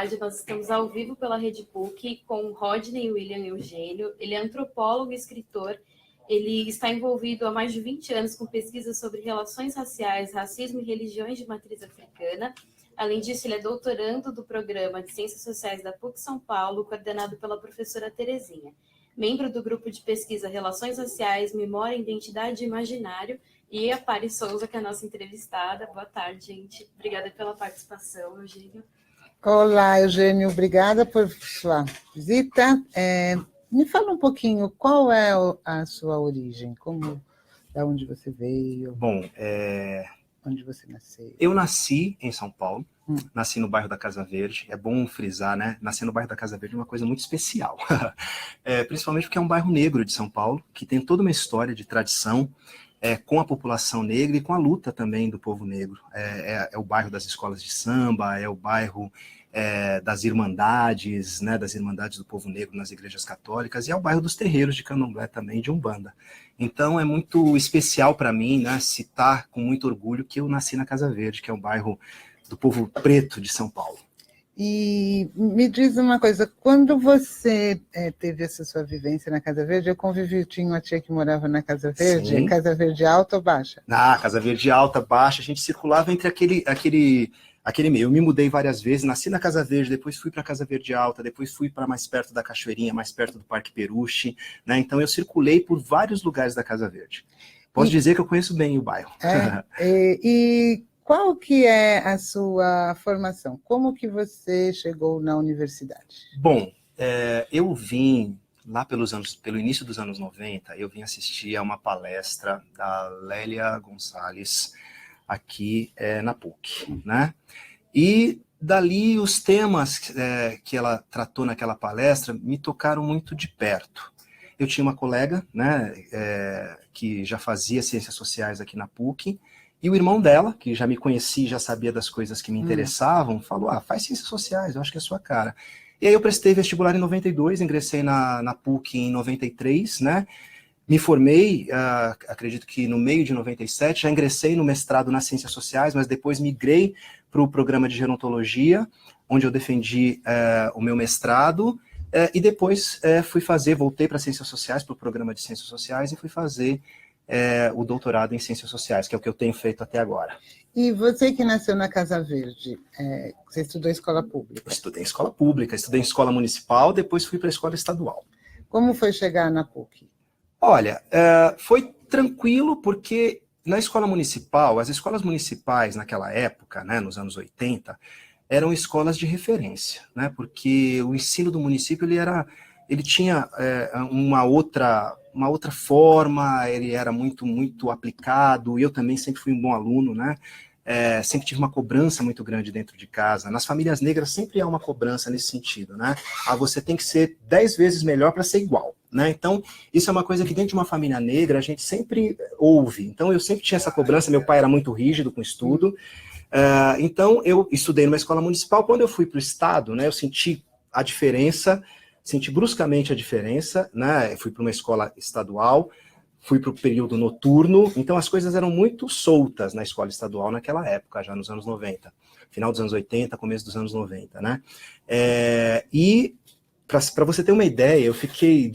Universidade. Nós estamos ao vivo pela Rede PUC com Rodney William Eugênio. Ele é antropólogo e escritor. Ele está envolvido há mais de 20 anos com pesquisas sobre relações raciais, racismo e religiões de matriz africana. Além disso, ele é doutorando do programa de Ciências Sociais da PUC São Paulo, coordenado pela professora Terezinha. Membro do grupo de pesquisa Relações Raciais, Memória, Identidade e Imaginário. E a Pari Souza, que é a nossa entrevistada. Boa tarde, gente. Obrigada pela participação, Eugênio. Olá, Eugênio. Obrigada por sua visita. Me fala um pouquinho, qual é a sua origem? Da onde você veio? Bom, onde você nasceu? Eu nasci em São Paulo, nasci no bairro da Casa Verde. É bom frisar, né? Nascer no bairro da Casa Verde é uma coisa muito especial. Principalmente porque é um bairro negro de São Paulo, que tem toda uma história de tradição, com a população negra e com a luta também do povo negro. É o bairro das escolas de samba, é o bairro das irmandades, né, das irmandades do povo negro nas igrejas católicas, e é o bairro dos terreiros de candomblé também, de Umbanda. Então é muito especial para mim, né, citar com muito orgulho que eu nasci na Casa Verde, que é um bairro do povo preto de São Paulo. E me diz uma coisa, quando você teve essa sua vivência na Casa Verde, eu convivi, tinha uma tia que morava na Casa Verde. Sim. Casa Verde alta ou baixa? Na Casa Verde alta, baixa, a gente circulava entre aquele meio. Eu me mudei várias vezes, nasci na Casa Verde, depois fui para a Casa Verde alta, depois fui para mais perto da Cachoeirinha, mais perto do Parque Peruche, né? Então eu circulei por vários lugares da Casa Verde. Posso dizer que eu conheço bem o bairro. E qual que é a sua formação? Como que você chegou na universidade? Bom, eu vim lá pelo início dos anos 90, eu vim assistir a uma palestra da Lélia Gonçalves aqui na PUC, né? E dali os temas que ela tratou naquela palestra me tocaram muito de perto. Eu tinha uma colega, né, que já fazia ciências sociais aqui na PUC, e o irmão dela, que já me conhecia, já sabia das coisas que me interessavam, falou, faz ciências sociais, eu acho que é a sua cara. E aí eu prestei vestibular em 92, ingressei na PUC em 93, né? Me formei, acredito que no meio de 97, já ingressei no mestrado nas ciências sociais, mas depois migrei para o programa de gerontologia, onde eu defendi o meu mestrado, e depois voltei para ciências sociais, para o programa de ciências sociais, e fui fazer o doutorado em ciências sociais, que é o que eu tenho feito até agora. E você que nasceu na Casa Verde, você estudou em escola pública? Eu estudei em escola pública, estudei em escola municipal, depois fui para a escola estadual. Como foi chegar na PUC? Olha, foi tranquilo, porque na escola municipal, as escolas municipais naquela época, né, nos anos 80, eram escolas de referência, né, porque o ensino do município ele tinha uma outra forma, ele era muito, muito aplicado, e eu também sempre fui um bom aluno, né? Sempre tive uma cobrança muito grande dentro de casa. Nas famílias negras sempre há uma cobrança nesse sentido, né? Você tem que ser 10 vezes melhor para ser igual, né? Então, isso é uma coisa que dentro de uma família negra a gente sempre ouve. Então, eu sempre tinha essa cobrança, meu pai era muito rígido com o estudo. Então, eu estudei numa escola municipal. Quando eu fui para o estado, né, eu senti a diferença, senti bruscamente a diferença, né? Fui para uma escola estadual, fui para o período noturno, então as coisas eram muito soltas na escola estadual naquela época, já nos anos 90, final dos anos 80, começo dos anos 90, né? E, para você ter uma ideia, eu fiquei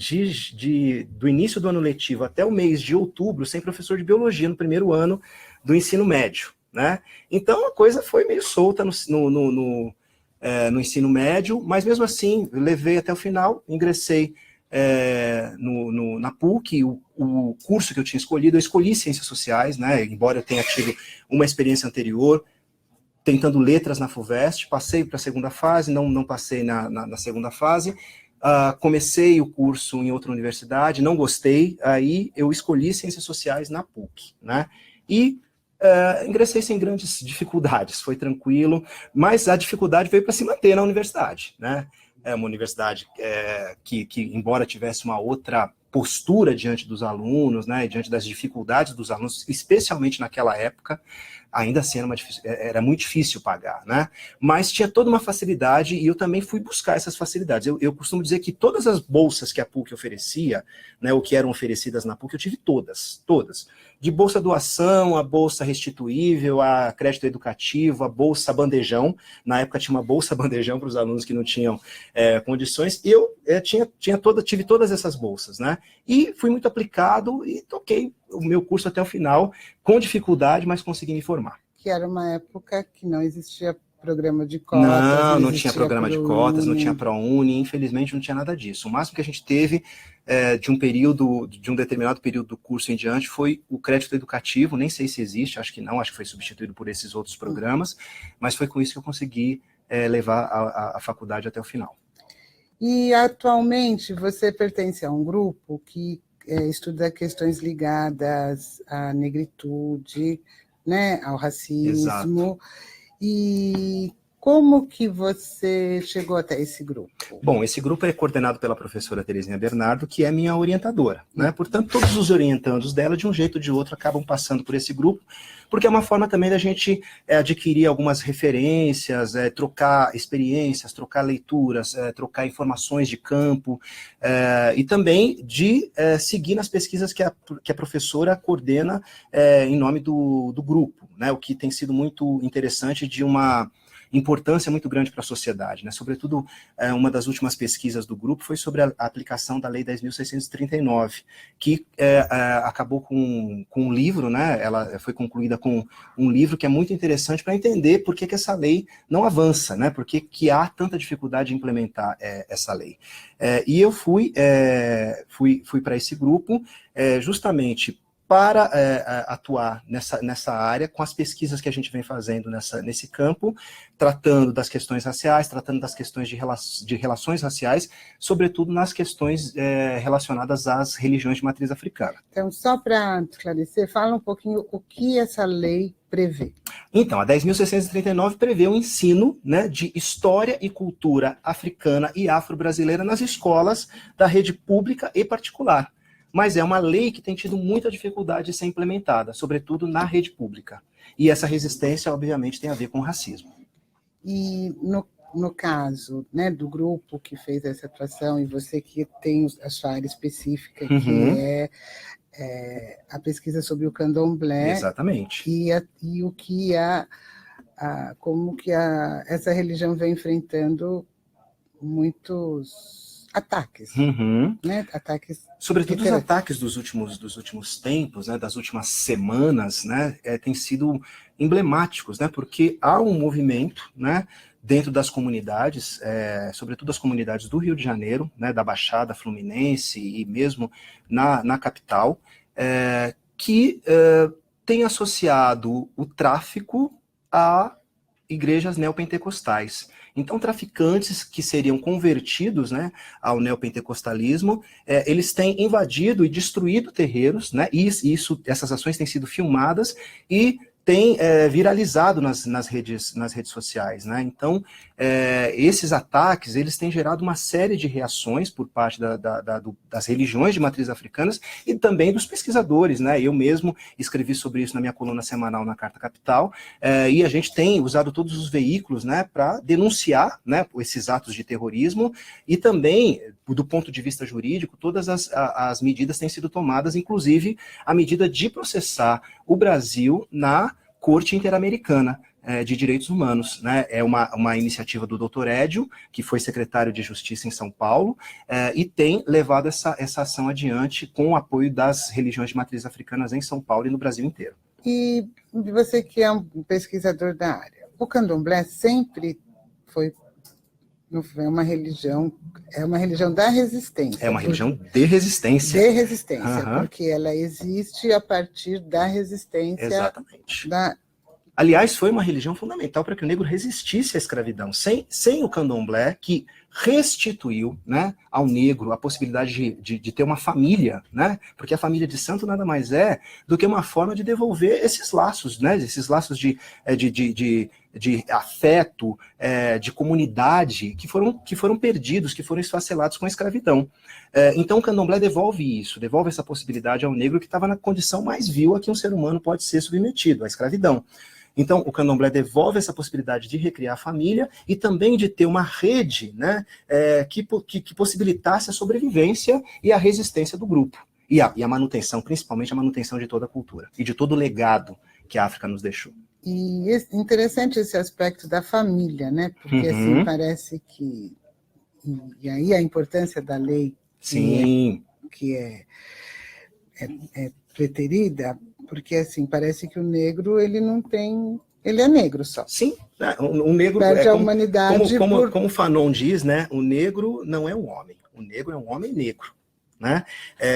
do início do ano letivo até o mês de outubro sem professor de biologia no primeiro ano do ensino médio, né? Então a coisa foi meio solta no ensino médio, mas mesmo assim, levei até o final, ingressei na PUC, o curso que eu tinha escolhido, eu escolhi Ciências Sociais, né, embora eu tenha tido uma experiência anterior, tentando letras na FUVEST, passei para a segunda fase, não passei na segunda fase, comecei o curso em outra universidade, não gostei, aí eu escolhi Ciências Sociais na PUC, né, e ingressei sem grandes dificuldades, foi tranquilo, mas a dificuldade veio para se manter na universidade, né? É uma universidade que embora tivesse uma outra postura diante dos alunos, né, diante das dificuldades dos alunos, especialmente naquela época, ainda assim era muito difícil pagar, né? Mas tinha toda uma facilidade e eu também fui buscar essas facilidades. Eu costumo dizer que todas as bolsas que a PUC oferecia, né, ou que eram oferecidas na PUC, eu tive todas. De bolsa doação, a bolsa restituível, a crédito educativo, a bolsa bandejão. Na época tinha uma bolsa bandejão para os alunos que não tinham condições. E eu tive todas essas bolsas, né? E fui muito aplicado e toquei o meu curso até o final, com dificuldade, mas consegui me formar. Que era uma época que não existia programa de cotas. Não tinha programa de cotas, não tinha ProUni, infelizmente não tinha nada disso. O máximo que a gente teve de um determinado período do curso em diante foi o crédito educativo, nem sei se existe, acho que não, acho que foi substituído por esses outros programas, mas foi com isso que eu consegui levar a faculdade até o final. E atualmente você pertence a um grupo que estuda questões ligadas à negritude, né, ao racismo. Exato. E como que você chegou até esse grupo? Bom, esse grupo é coordenado pela professora Terezinha Bernardo, que é minha orientadora, né? Portanto, todos os orientandos dela, de um jeito ou de outro, acabam passando por esse grupo, porque é uma forma também da gente adquirir algumas referências, trocar experiências, trocar leituras, trocar informações de campo, e também de seguir nas pesquisas que a professora coordena em nome do grupo, né? O que tem sido muito interessante, de uma importância muito grande para a sociedade, né? Sobretudo, uma das últimas pesquisas do grupo foi sobre a aplicação da Lei 10.639, que acabou com um livro, né? Ela foi concluída com um livro que é muito interessante para entender por que essa lei não avança, né? Por que há tanta dificuldade de implementar essa lei. E eu fui para esse grupo justamente para atuar nessa área, com as pesquisas que a gente vem fazendo nesse campo, tratando das questões raciais, tratando das questões de relações raciais, sobretudo nas questões relacionadas às religiões de matriz africana. Então, só para esclarecer, fala um pouquinho o que essa lei prevê. Então, a 10.639 prevê o ensino, né, de história e cultura africana e afro-brasileira nas escolas da rede pública e particular. Mas é uma lei que tem tido muita dificuldade de ser implementada, sobretudo na rede pública. E essa resistência, obviamente, tem a ver com o racismo. E no caso, né, do grupo que fez essa atuação, e você que tem a sua área específica, que é a pesquisa sobre o candomblé. Exatamente. E o que como que essa religião vem enfrentando muitos ataques, né? Ataques, sobretudo os ataques dos últimos tempos, né? Das últimas semanas, né? Têm sido emblemáticos, né? Porque há um movimento, né? Dentro das comunidades, sobretudo as comunidades do Rio de Janeiro, né? Da Baixada Fluminense e mesmo na capital, que tem associado o tráfico a igrejas neopentecostais. Então, traficantes que seriam convertidos, né, ao neopentecostalismo, eles têm invadido e destruído terreiros, né, e essas ações têm sido filmadas e têm viralizado nas redes sociais, né? Então, esses ataques, eles têm gerado uma série de reações por parte das religiões de matriz africanas e também dos pesquisadores, né? Eu mesmo escrevi sobre isso na minha coluna semanal na Carta Capital, e a gente tem usado todos os veículos, né, para denunciar, né, esses atos de terrorismo, e também, do ponto de vista jurídico, todas as medidas têm sido tomadas, inclusive a medida de processar o Brasil na Corte Interamericana de Direitos Humanos, né? É uma iniciativa do Dr. Édio, que foi secretário de Justiça em São Paulo, e tem levado essa ação adiante com o apoio das religiões de matriz africanas em São Paulo e no Brasil inteiro. E você que é um pesquisador da área, o candomblé sempre foi uma religião da resistência. É uma religião de resistência. De resistência, porque ela existe a partir da resistência. Exatamente. Aliás, foi uma religião fundamental para que o negro resistisse à escravidão. Sem o candomblé, que restituiu, né, ao negro a possibilidade de ter uma família, né, porque a família de santo nada mais é do que uma forma de devolver esses laços, né, esses laços de afeto, de comunidade que foram perdidos, que foram esfacelados com a escravidão. Então o candomblé devolve isso, devolve essa possibilidade ao negro que estava na condição mais vil a que um ser humano pode ser submetido, a escravidão. Então, o candomblé devolve essa possibilidade de recriar a família e também de ter uma rede, né, que possibilitasse a sobrevivência e a resistência do grupo. E a manutenção, principalmente a manutenção de toda a cultura e de todo o legado que a África nos deixou. E interessante esse aspecto da família, né? Porque assim, parece que... E aí a importância da lei que é preterida, porque assim, parece que o negro, ele não tem... Ele é negro só. Sim, o negro... Perde a humanidade como o Fanon diz, né? O negro não é um homem. O negro é um homem negro. Né?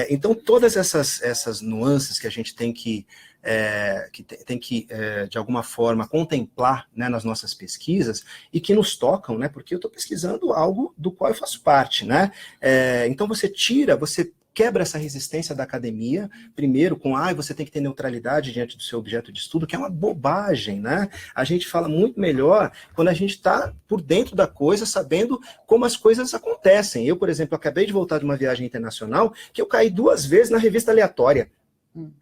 Então, todas essas nuances que a gente tem que de alguma forma, contemplar, né, nas nossas pesquisas e que nos tocam, né, porque eu estou pesquisando algo do qual eu faço parte. Né? Então, você quebra essa resistência da academia, primeiro com, você tem que ter neutralidade diante do seu objeto de estudo, que é uma bobagem, né? A gente fala muito melhor quando a gente está por dentro da coisa, sabendo como as coisas acontecem. Eu, por exemplo, acabei de voltar de uma viagem internacional que eu caí 2 vezes na revista aleatória.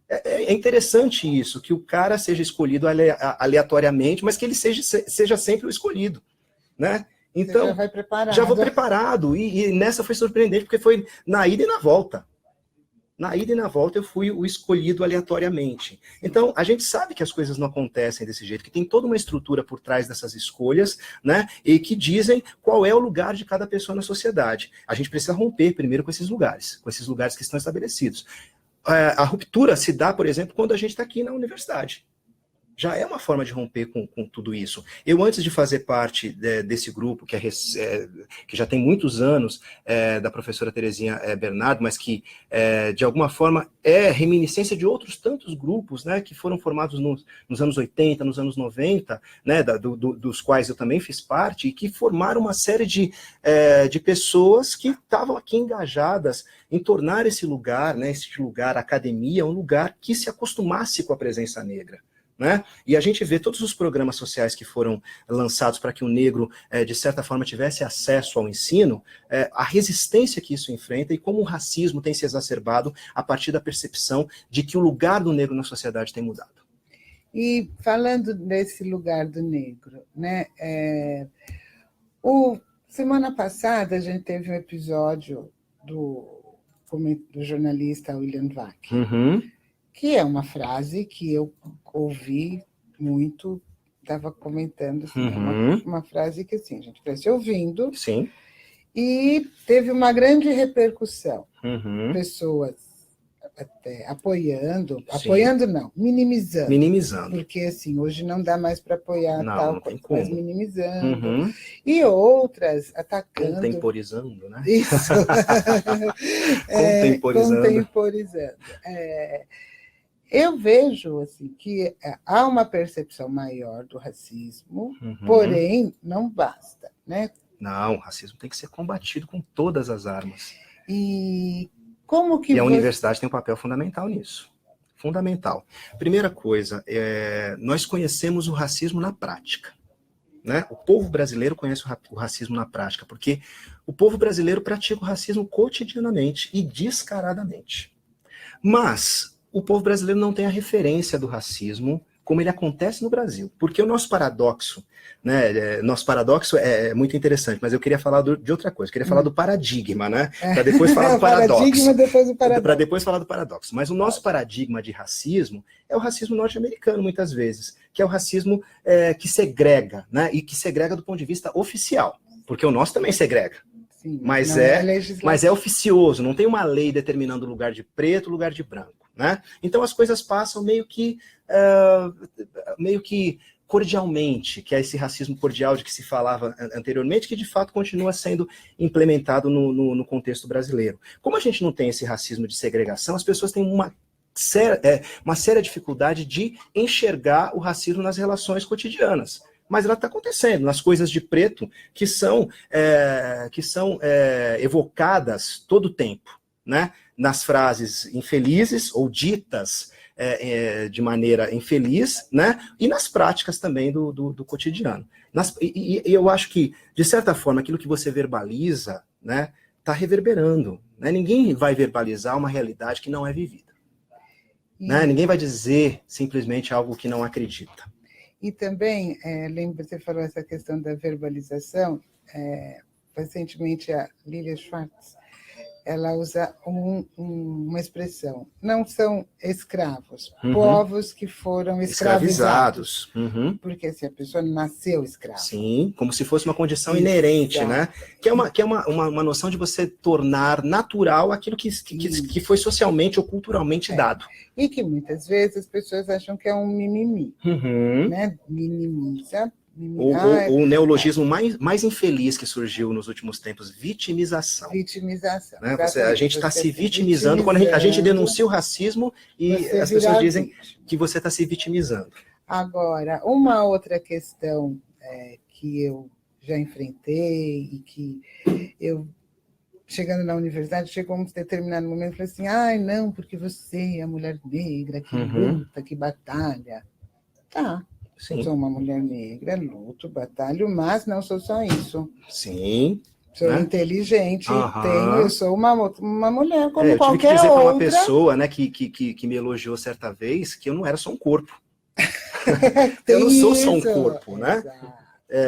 É interessante isso, que o cara seja escolhido aleatoriamente, mas que ele seja sempre o escolhido, né? Então, já vai preparado. Já vou preparado. E nessa foi surpreendente, porque foi na ida e na volta. Na ida e na volta eu fui o escolhido aleatoriamente. Então, a gente sabe que as coisas não acontecem desse jeito, que tem toda uma estrutura por trás dessas escolhas, né? E que dizem qual é o lugar de cada pessoa na sociedade. A gente precisa romper primeiro com esses lugares que estão estabelecidos. A ruptura se dá, por exemplo, quando a gente está aqui na universidade. Já é uma forma de romper com tudo isso. Eu, antes de fazer parte desse grupo, que já tem muitos anos, da professora Terezinha Bernardo, mas que, de alguma forma, é reminiscência de outros tantos grupos, né, que foram formados nos anos 80, nos anos 90, né, dos quais eu também fiz parte, e que formaram uma série de pessoas que estavam aqui engajadas em tornar esse lugar, né, a academia, um lugar que se acostumasse com a presença negra. Né? E a gente vê todos os programas sociais que foram lançados para que o negro, de certa forma, tivesse acesso ao ensino, a resistência que isso enfrenta e como o racismo tem se exacerbado a partir da percepção de que o lugar do negro na sociedade tem mudado. E falando desse lugar do negro, né? Semana passada a gente teve um episódio do jornalista William Vac. Que é uma frase que eu ouvi muito, estava comentando, assim, uma frase que assim, a gente cresce ouvindo. Sim. E teve uma grande repercussão. Pessoas até apoiando não, minimizando. Porque assim, hoje não dá mais para apoiar tal coisa, mas minimizando. E outras atacando. Contemporizando, né? Isso. Contemporizando. Eu vejo assim, que há uma percepção maior do racismo, porém, não basta, né? Não, o racismo tem que ser combatido com todas as armas. E como que a universidade tem um papel fundamental nisso. Fundamental. Primeira coisa, nós conhecemos o racismo na prática. Né? O povo brasileiro conhece o racismo na prática, porque o povo brasileiro pratica o racismo cotidianamente e descaradamente. Mas o povo brasileiro não tem a referência do racismo como ele acontece no Brasil. Porque o nosso paradoxo, né? Nosso paradoxo é muito interessante, mas eu queria falar de outra coisa. Eu queria falar do paradigma, né? Para depois falar do paradoxo. Para depois falar do paradoxo. Mas o nosso paradigma de racismo é o racismo norte-americano, muitas vezes, que é o racismo que segrega, né? E que segrega do ponto de vista oficial. Porque o nosso também segrega. Sim, mas é oficioso, não tem uma lei determinando o lugar de preto, o lugar de branco. Né? Então as coisas passam meio que cordialmente, que é esse racismo cordial de que se falava anteriormente, que de fato continua sendo implementado no contexto brasileiro. Como a gente não tem esse racismo de segregação, as pessoas têm uma séria dificuldade de enxergar o racismo nas relações cotidianas. mas ela está acontecendo nas coisas de preto que são evocadas todo o tempo, né? Nas frases infelizes ou ditas de maneira infeliz, né? E nas práticas também do cotidiano. E eu acho que, de certa forma, aquilo que você verbaliza, né, está reverberando. Né? Ninguém vai verbalizar uma realidade que não é vivida. Né? Ninguém vai dizer simplesmente algo que não acredita. E também, lembra, você falou essa questão da verbalização, recentemente a Lilia Schwartz, ela usa uma expressão, não são escravos, povos que foram escravizados. Porque assim, a pessoa nasceu escrava. Sim, como se fosse uma condição inerente, né? Que é uma noção de você tornar natural aquilo que foi socialmente ou culturalmente dado. E que muitas vezes as pessoas acham que é um mimimi, né? Minimiza. O neologismo mais infeliz que surgiu nos últimos tempos, vitimização. Vitimização. Né? A gente está se vitimizando quando a gente denuncia o racismo e as pessoas dizem que você está se vitimizando. Agora, uma outra questão que eu já enfrentei e que eu, chegando na universidade, chegou um determinado momento e falei assim, ai, não, porque você é a mulher negra que luta, que batalha. Tá. Sim. Eu sou uma mulher negra, luto, batalho, mas não sou só isso. Sim. Sou inteligente, eu sou uma mulher como qualquer outra. Eu tive que dizer para uma pessoa, né, que me elogiou certa vez que eu não era só um corpo. Eu não sou só um corpo, né?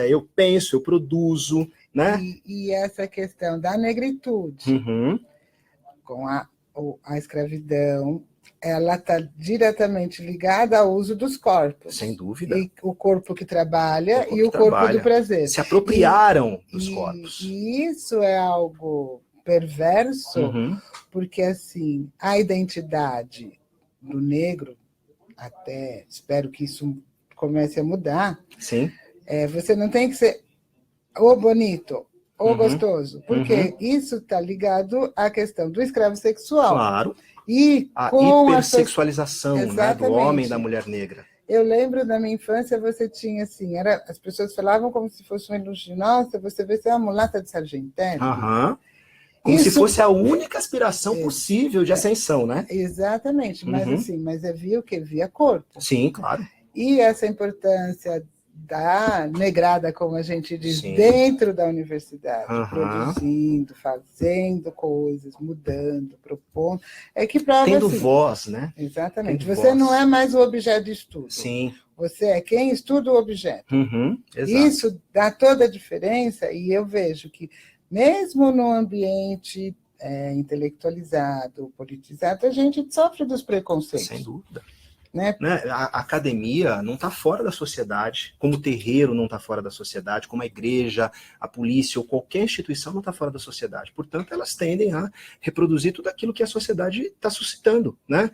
Eu penso, eu produzo, né? E essa questão da negritude com a escravidão, ela está diretamente ligada ao uso dos corpos. Sem dúvida. E o corpo que trabalha e o corpo do prazer. Se apropriaram dos corpos. E isso é algo perverso, porque assim, a identidade do negro, até espero que isso comece a mudar. Sim. Você não tem que ser ou bonito ou gostoso, porque isso está ligado à questão do escravo sexual. Claro. E a hipersexualização, né, do homem e da mulher negra. Eu lembro da minha infância, você tinha assim, as pessoas falavam como se fosse um elogio. Nossa, você vê, você é uma mulata de sargentelli. Como se fosse a única aspiração possível de ascensão, né? Exatamente, mas assim, via o quê? Via corpo. Sim, claro. E essa importância da negrada, como a gente diz, dentro da universidade, produzindo, fazendo coisas, mudando, propondo, que prova tendo assim, voz, né? Exatamente. Você voz. Não é mais o objeto de estudo. Sim. Você é quem estuda o objeto. Exato. Isso dá toda a diferença, e eu vejo que, mesmo no ambiente intelectualizado, politizado, a gente sofre dos preconceitos. Sem dúvida. Né? A academia não está fora da sociedade, como o terreiro não está fora da sociedade, como a igreja, a polícia ou qualquer instituição não está fora da sociedade. Portanto, elas tendem a reproduzir tudo aquilo que a sociedade está suscitando. Né?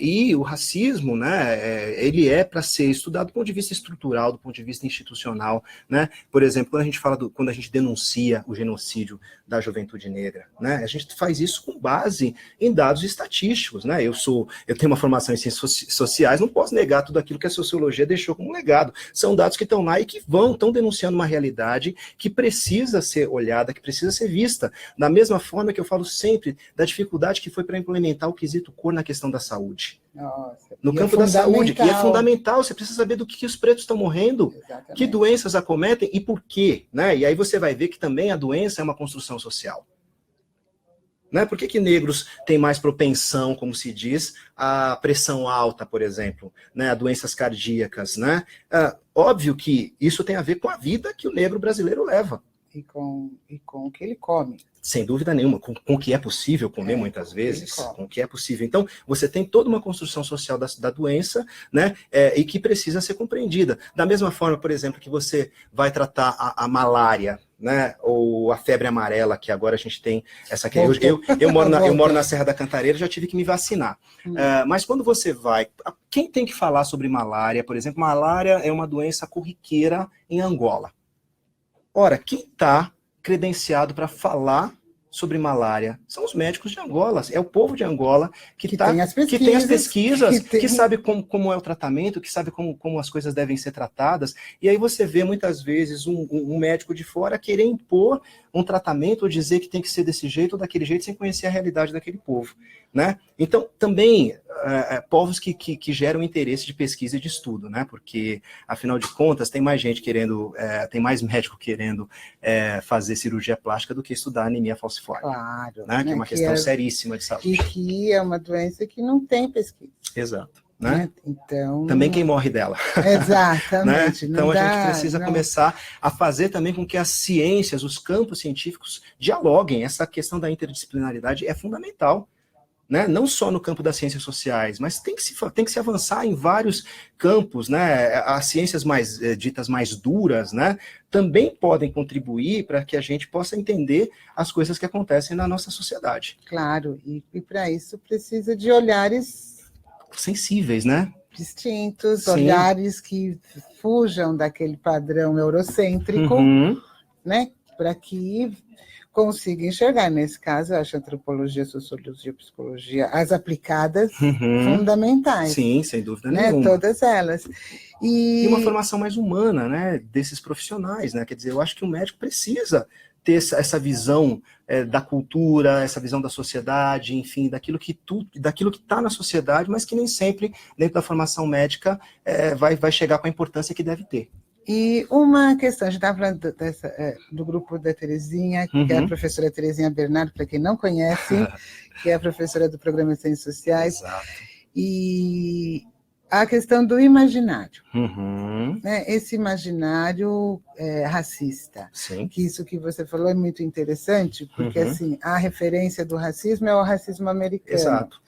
E o racismo, né, ele é para ser estudado do ponto de vista estrutural, do ponto de vista institucional. Né? Por exemplo, quando a gente denuncia o genocídio da juventude negra, né? A gente faz isso com base em dados estatísticos. Né? Eu tenho uma formação em ciências sociais, não posso negar tudo aquilo que a sociologia deixou como legado. São dados que estão lá e que estão denunciando uma realidade que precisa ser olhada, que precisa ser vista. Da mesma forma que eu falo sempre da dificuldade que foi para implementar o quesito cor na questão da saúde. Nossa, no campo da saúde, que é fundamental. Você precisa saber do que os pretos estão morrendo, exatamente, que doenças acometem e por quê. Né? E aí você vai ver que também a doença é uma construção social. Né? Por que negros têm mais propensão, como se diz, à pressão alta, por exemplo, né? A doenças cardíacas? Né? Óbvio que isso tem a ver com a vida que o negro brasileiro leva. E com o que ele come. Sem dúvida nenhuma, com o que é possível comer muitas vezes, com o que é possível. Então, você tem toda uma construção social da doença, né, e que precisa ser compreendida. Da mesma forma, por exemplo, que você vai tratar a malária, né, ou a febre amarela, que agora a gente tem essa... Eu moro na Serra da Cantareira, já tive que me vacinar. Mas quando você vai... Quem tem que falar sobre malária, por exemplo? Malária é uma doença corriqueira em Angola. Ora, quem está credenciado para falar sobre malária? São os médicos de Angola, é o povo de Angola que tem as pesquisas, que sabe como é o tratamento, que sabe como as coisas devem ser tratadas, e aí você vê muitas vezes um médico de fora querer impor um tratamento ou dizer que tem que ser desse jeito ou daquele jeito sem conhecer a realidade daquele povo, né? Então, também, povos que geram interesse de pesquisa e de estudo, né? Porque, afinal de contas, tem mais gente querendo, tem mais médico querendo fazer cirurgia plástica do que estudar anemia falciforme. Claro. Né? Que é uma questão seríssima de saúde. E que é uma doença que não tem pesquisa. Exato. Né? Então, também quem morre dela. Exatamente. Né? Então a gente precisa começar a fazer também com que as ciências, os campos científicos dialoguem. Essa questão da interdisciplinaridade é fundamental. Né? Não só no campo das ciências sociais, mas tem que se avançar em vários campos, né? As ciências ditas mais duras, né? Também podem contribuir para que a gente possa entender as coisas que acontecem na nossa sociedade. Claro, e para isso precisa de olhares sensíveis, né? Distintos, Sim. Olhares que fujam daquele padrão eurocêntrico, né? Para que consiga enxergar. Nesse caso, eu acho antropologia, sociologia, psicologia, as aplicadas, fundamentais. Sim, sem dúvida né? nenhuma. Todas elas. E uma formação mais humana, né? Desses profissionais, né? Quer dizer, eu acho que o médico precisa ter essa visão da cultura, essa visão da sociedade, enfim, daquilo que está na sociedade, mas que nem sempre, dentro da formação médica, vai chegar com a importância que deve ter. E uma questão, a gente estava falando do grupo da Terezinha, que é a professora Terezinha Bernardo, para quem não conhece, que é a professora do Programa de Ciências Sociais. Exato. E a questão do imaginário. Né? Esse imaginário racista. Sim. Que isso que você falou é muito interessante, porque assim, a referência do racismo é o racismo americano. Exato.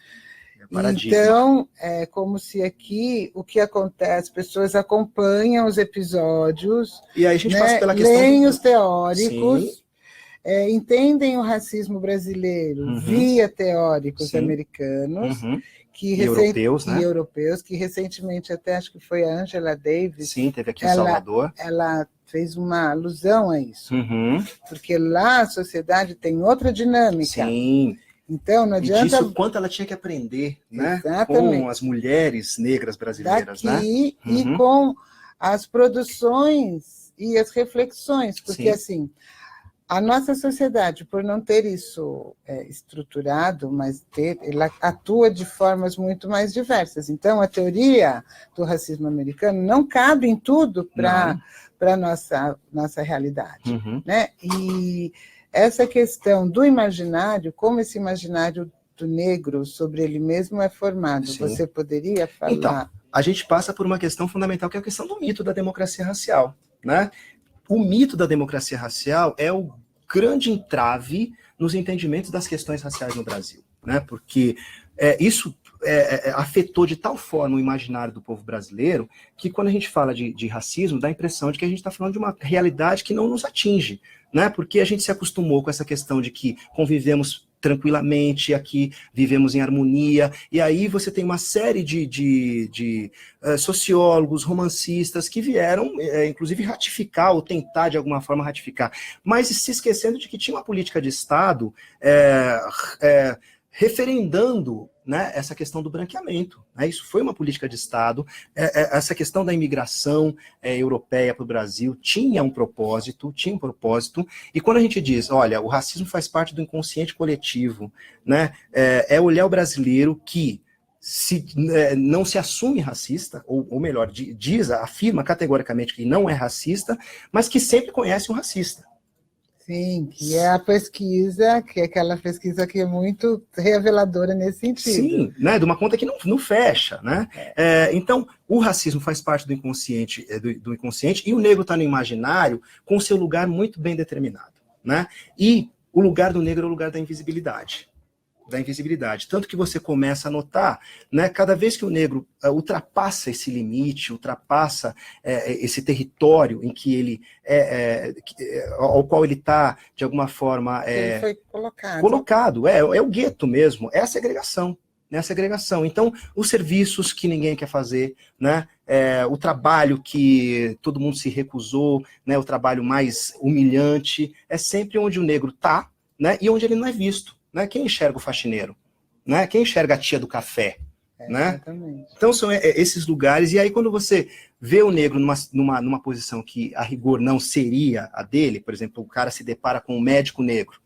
Então, é como se aqui o que acontece, as pessoas acompanham os episódios, e aí a gente passa pela questão leem os teóricos, entendem o racismo brasileiro via teóricos americanos, europeus, que recentemente até acho que foi a Angela Davis. Sim, teve aqui em Salvador. Ela fez uma alusão a isso, porque lá a sociedade tem outra dinâmica. Sim. Então, não adianta... E disso quanto ela tinha que aprender, né? Com as mulheres negras brasileiras, daqui, né? E com as produções e as reflexões, porque assim, a nossa sociedade, por não ter isso estruturado, mas ela atua de formas muito mais diversas. Então, a teoria do racismo americano não cabe em tudo para a nossa realidade, né? E essa questão do imaginário, como esse imaginário do negro sobre ele mesmo é formado, você poderia falar? Então, a gente passa por uma questão fundamental, que é a questão do mito da democracia racial, né? O mito da democracia racial é o grande entrave nos entendimentos das questões raciais no Brasil, né? Porque isso afetou de tal forma o imaginário do povo brasileiro que quando a gente fala de racismo, dá a impressão de que a gente está falando de uma realidade que não nos atinge, né? Porque a gente se acostumou com essa questão de que convivemos tranquilamente, aqui vivemos em harmonia, e aí você tem uma série de sociólogos, romancistas que vieram, inclusive, ratificar ou tentar de alguma forma ratificar, mas se esquecendo de que tinha uma política de Estado referendando, né, essa questão do branqueamento. Né? Isso foi uma política de Estado. Essa questão da imigração europeia para o Brasil tinha um propósito, e quando a gente diz, olha, o racismo faz parte do inconsciente coletivo, né, olhar o brasileiro que não se assume racista, ou melhor, afirma categoricamente que não é racista, mas que sempre conhece um racista. Sim, que é a pesquisa, que é aquela pesquisa que é muito reveladora nesse sentido. Sim, né, de uma conta que não fecha, né? Então, o racismo faz parte do inconsciente, do inconsciente, e o negro está no imaginário com seu lugar muito bem determinado, né? E o lugar do negro é o lugar da invisibilidade. Tanto que você começa a notar, né, cada vez que o negro ultrapassa esse limite, ultrapassa esse território em que ele ao qual ele está, de alguma forma... ele foi colocado. É o gueto mesmo, é a segregação. Então, os serviços que ninguém quer fazer, né, o trabalho que todo mundo se recusou, né, o trabalho mais humilhante, é sempre onde o negro está, né? E onde ele não é visto, né? Quem enxerga o faxineiro, né? Quem enxerga a tia do café, né? Exatamente. Então são esses lugares, e aí quando você vê o negro numa posição que a rigor não seria a dele, por exemplo, o cara se depara com um médico negro,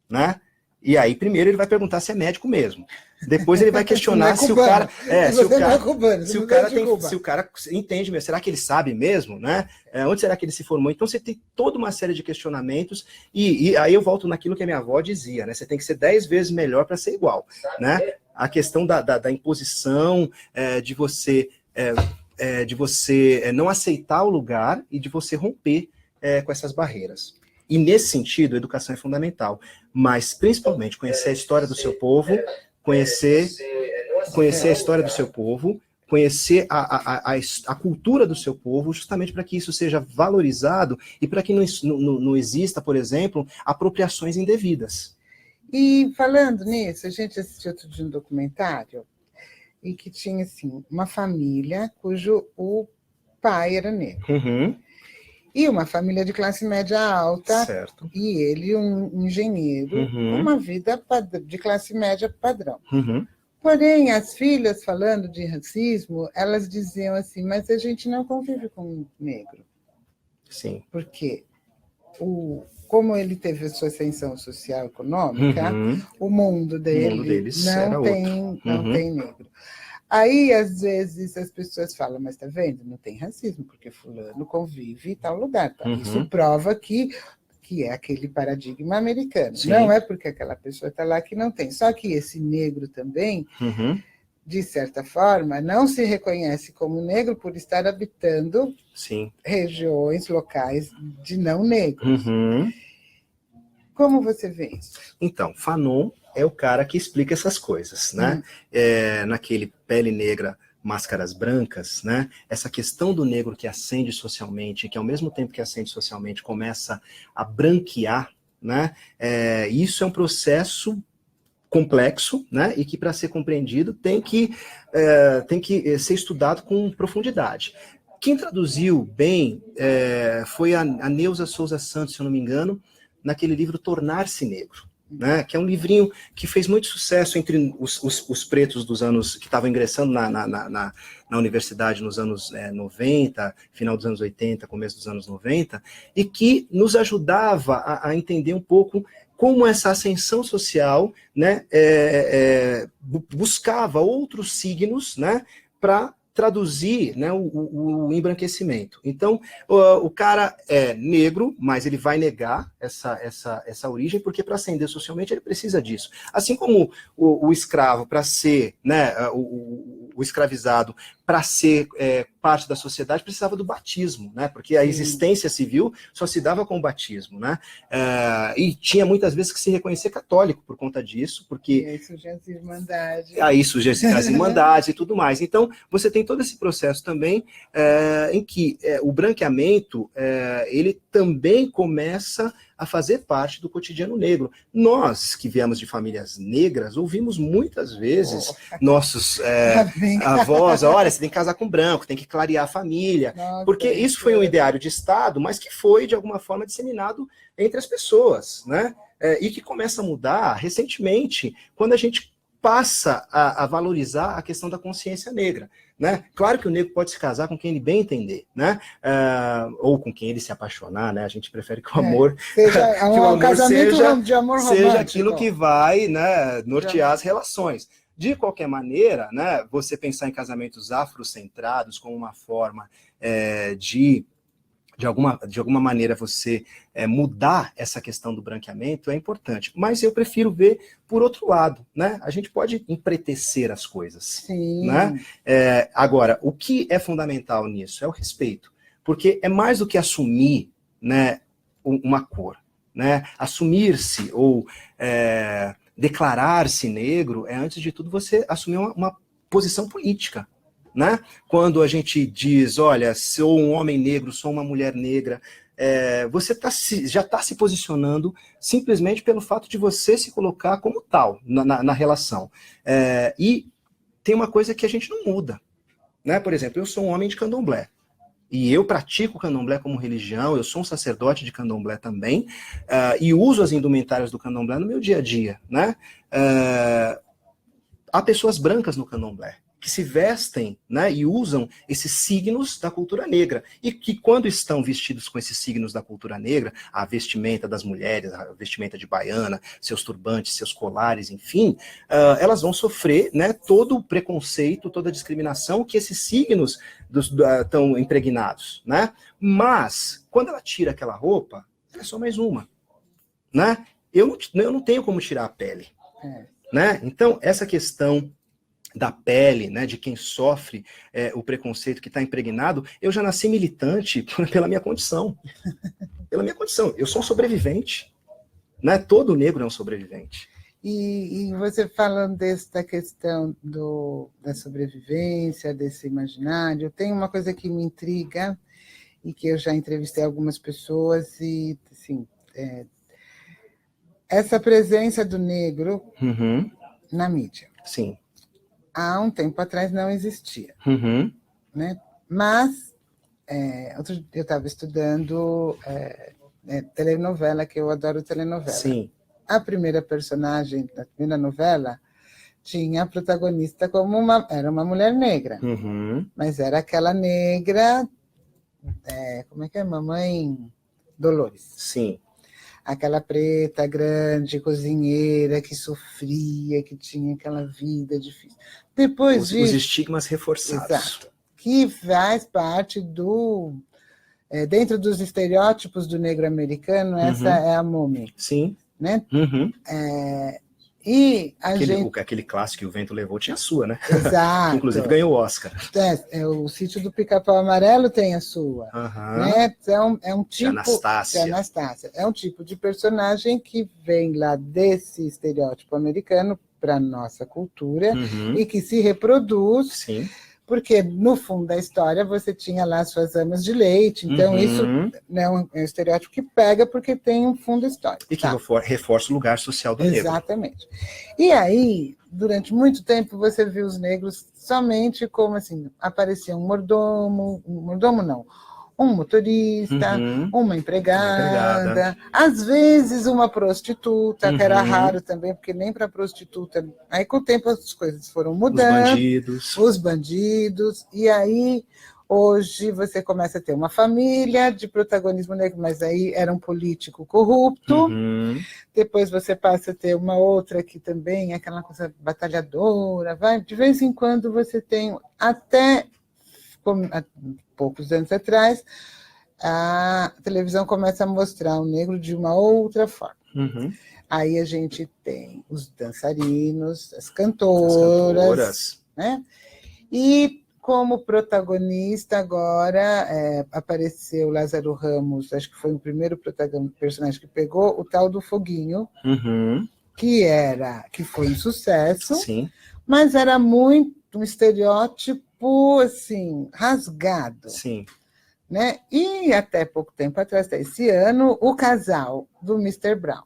né? E aí primeiro ele vai perguntar se é médico mesmo. Depois ele vai questionar se o cara se o cara entende mesmo, será que ele sabe mesmo, né? Onde será que ele se formou? Então você tem toda uma série de questionamentos e aí eu volto naquilo que a minha avó dizia, né? Você tem que ser 10 vezes melhor para ser igual, né? A questão da imposição, de você não aceitar o lugar e de você romper com essas barreiras. E nesse sentido, a educação é fundamental, mas principalmente conhecer a história do seu povo, conhecer a história do seu povo, conhecer a cultura do seu povo, justamente para que isso seja valorizado e para que não exista, por exemplo, apropriações indevidas. E falando nisso, a gente assistiu outro dia um documentário e que tinha assim, uma família cujo o pai era negro. Uhum. E uma família de classe média alta, certo. E ele um engenheiro, com uma vida de classe média padrão. Uhum. Porém, as filhas, falando de racismo, elas diziam assim, mas a gente não convive com um negro. Sim. Porque como ele teve a sua ascensão social econômica, o mundo deles não tem negro. Aí, às vezes, as pessoas falam, mas tá vendo? Não tem racismo, porque fulano convive em tal lugar. Tá? Isso prova que é aquele paradigma americano. Sim. Não é porque aquela pessoa está lá que não tem. Só que esse negro também, de certa forma, não se reconhece como negro por estar habitando regiões, locais de não negros. Como você vê isso? Então, Fanon é o cara que explica essas coisas, né? Naquele Pele Negra, Máscaras Brancas, né? Essa questão do negro que ascende socialmente, que ao mesmo tempo que ascende socialmente começa a branquear, né? Isso é um processo complexo, né? E que para ser compreendido tem que ser estudado com profundidade. Quem traduziu bem foi a Neuza Souza Santos, se eu não me engano, naquele livro Tornar-se Negro, né, que é um livrinho que fez muito sucesso entre os pretos dos anos que estavam ingressando na universidade nos anos 90, final dos anos 80, começo dos anos 90, e que nos ajudava a entender um pouco como essa ascensão social, né, buscava outros signos, né, para traduzir, né, o embranquecimento. Então, o cara é negro, mas ele vai negar essa origem, porque para ascender socialmente ele precisa disso. Assim como o escravo, para ser, né, o escravizado, para ser parte da sociedade, precisava do batismo, né, porque a existência civil só se dava com o batismo, né, e tinha muitas vezes que se reconhecer católico por conta disso, porque... E aí surgiam as irmandades. Aí surgiam as irmandades e tudo mais. Então, você tem todo esse processo também em que o branqueamento, ele também começa a fazer parte do cotidiano negro. Nós, que viemos de famílias negras, ouvimos muitas vezes nossos avós, olha, você tem que casar com branco, tem que clarear a família, porque isso foi um ideário de Estado, mas que foi, de alguma forma, disseminado entre as pessoas, né? E que começa a mudar recentemente, quando a gente passa a valorizar a questão da consciência negra, né? Claro que o negro pode se casar com quem ele bem entender, né? Ou com quem ele se apaixonar, né? A gente prefere que o amor seja um casamento de amor romântico, seja aquilo que vai, né, nortear as relações. De qualquer maneira, né, você pensar em casamentos afrocentrados como uma forma de alguma maneira você mudar essa questão do branqueamento é importante. Mas eu prefiro ver por outro lado, né? A gente pode empretecer as coisas. Sim. Né? Agora, o que é fundamental nisso é o respeito. Porque é mais do que assumir, né, uma cor. Né? Assumir-se ou declarar-se negro é, antes de tudo, você assumir uma posição política. Né? Quando a gente diz, olha, sou um homem negro, sou uma mulher negra, você já está se posicionando simplesmente pelo fato de você se colocar como tal na relação. E tem uma coisa que a gente não muda. Né? Por exemplo, eu sou um homem de candomblé. e eu pratico o candomblé como religião, eu sou um sacerdote de candomblé também, e uso as indumentárias do candomblé no meu dia a dia, né? Há pessoas brancas no candomblé, que se vestem, né, e usam esses signos da cultura negra, e que quando estão vestidos com esses signos da cultura negra, a vestimenta das mulheres, a vestimenta de baiana, seus turbantes, seus colares, enfim, elas vão sofrer, né, todo o preconceito, toda a discriminação que esses signos estão impregnados, né? Mas, quando ela tira aquela roupa, é só mais uma, né? Eu não tenho como tirar a pele, né? Então, essa questão da pele, né, de quem sofre o preconceito que está impregnado, eu já nasci militante pela minha condição. Pela minha condição. Eu sou um sobrevivente. Né? Todo negro é um sobrevivente. E você falando da questão da sobrevivência, desse imaginário, tem uma coisa que me intriga e que eu já entrevistei algumas pessoas e, assim, essa presença do negro na mídia. Sim. Há um tempo atrás não existia, né? Mas eu estava estudando telenovela, que eu adoro telenovela. Sim. A primeira personagem da primeira novela tinha a protagonista era uma mulher negra, mas era aquela negra, como é que é? Mamãe Dolores. Sim. Aquela preta, grande, cozinheira, que sofria, que tinha aquela vida difícil. Depois os estigmas reforçados. Exato. Que faz parte dentro dos estereótipos do negro americano, essa é a Mummy. Sim. Né? E aquele clássico que o vento levou tinha a sua, né? Exato. Que inclusive ganhou o Oscar. O Sítio do Pica-Pau Amarelo tem a sua. Né? É um tipo. Anastácia. É um tipo de personagem que vem lá desse estereótipo americano para a nossa cultura e que se reproduz. Sim. Porque, no fundo da história, você tinha lá suas amas de leite. Então, isso é um estereótipo que pega porque tem um fundo histórico. E que reforça o lugar social do negro. Exatamente. E aí, durante muito tempo, você viu os negros somente como, assim, aparecia um motorista, uma empregada, às vezes uma prostituta, que era raro também, porque nem para prostituta. Aí, com o tempo, as coisas foram mudando. Os bandidos. E aí, hoje, você começa a ter uma família de protagonismo negro, mas aí era um político corrupto. Depois você passa a ter uma outra que também é aquela coisa batalhadora. De vez em quando você tem até... Há poucos anos atrás, a televisão começa a mostrar o negro de uma outra forma. Aí a gente tem os dançarinos, as cantoras. Né? E como protagonista agora apareceu Lázaro Ramos, acho que foi o primeiro personagem que pegou o tal do Foguinho, que foi um sucesso, Sim. Mas era muito um estereótipo assim, rasgado. Sim. Né? E até pouco tempo atrás, esse ano, o casal do Mr. Brown.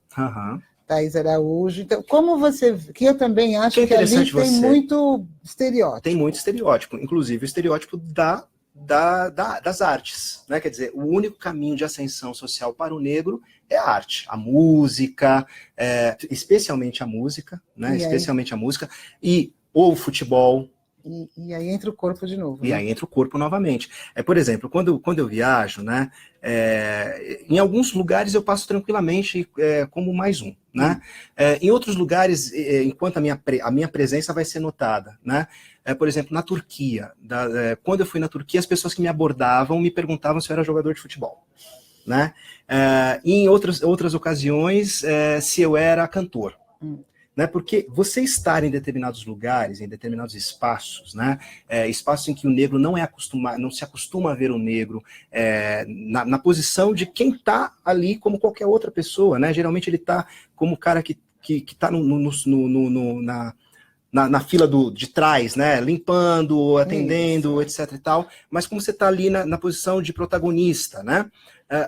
Thaís Araújo. Então, como você... Que eu também acho que ali tem muito estereótipo. Tem muito estereótipo. Inclusive o estereótipo das artes. Né? Quer dizer, o único caminho de ascensão social para o negro é a arte. A música, especialmente a música, né? Especialmente a música, ou o futebol. E aí entra o corpo de novo. E aí entra o corpo novamente. Por exemplo, quando eu viajo, né, em alguns lugares eu passo tranquilamente como mais um. Né? Em outros lugares, enquanto a minha presença vai ser notada. Né? Por exemplo, na Turquia. Quando eu fui na Turquia, as pessoas que me abordavam me perguntavam se eu era jogador de futebol. Né? Em outras ocasiões, se eu era cantor. Né, porque você estar em determinados lugares, em determinados espaços, né, espaços em que o negro não se acostuma a ver o negro na posição de quem está ali como qualquer outra pessoa, né? Geralmente ele está como o cara que está na fila de trás, né, limpando, atendendo, etc. e tal, mas como você está ali na posição de protagonista, né?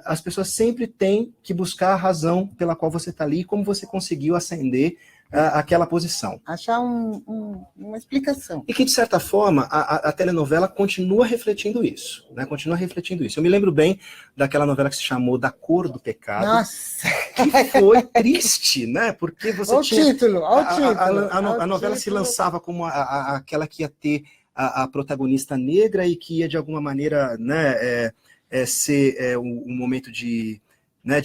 As pessoas sempre têm que buscar a razão pela qual você está ali e como você conseguiu ascender aquela posição. Achar uma explicação. E que, de certa forma, a telenovela continua refletindo isso, né? Continua refletindo isso. Eu me lembro bem daquela novela que se chamou Da Cor do Pecado. Nossa! Que foi triste, né? Porque você tinha... Título, a novela se lançava como aquela que ia ter a protagonista negra e que ia, de alguma maneira, né, ser um momento de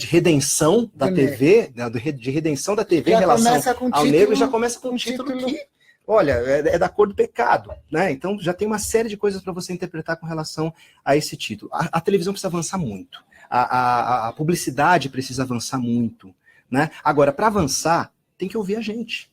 redenção da TV, né, de redenção da TV em relação ao negro, e já começa com um título que, olha, é da cor do pecado, né? Então já tem uma série de coisas para você interpretar com relação a esse título. A televisão precisa avançar muito, a publicidade precisa avançar muito, né? Agora, para avançar, tem que ouvir a gente.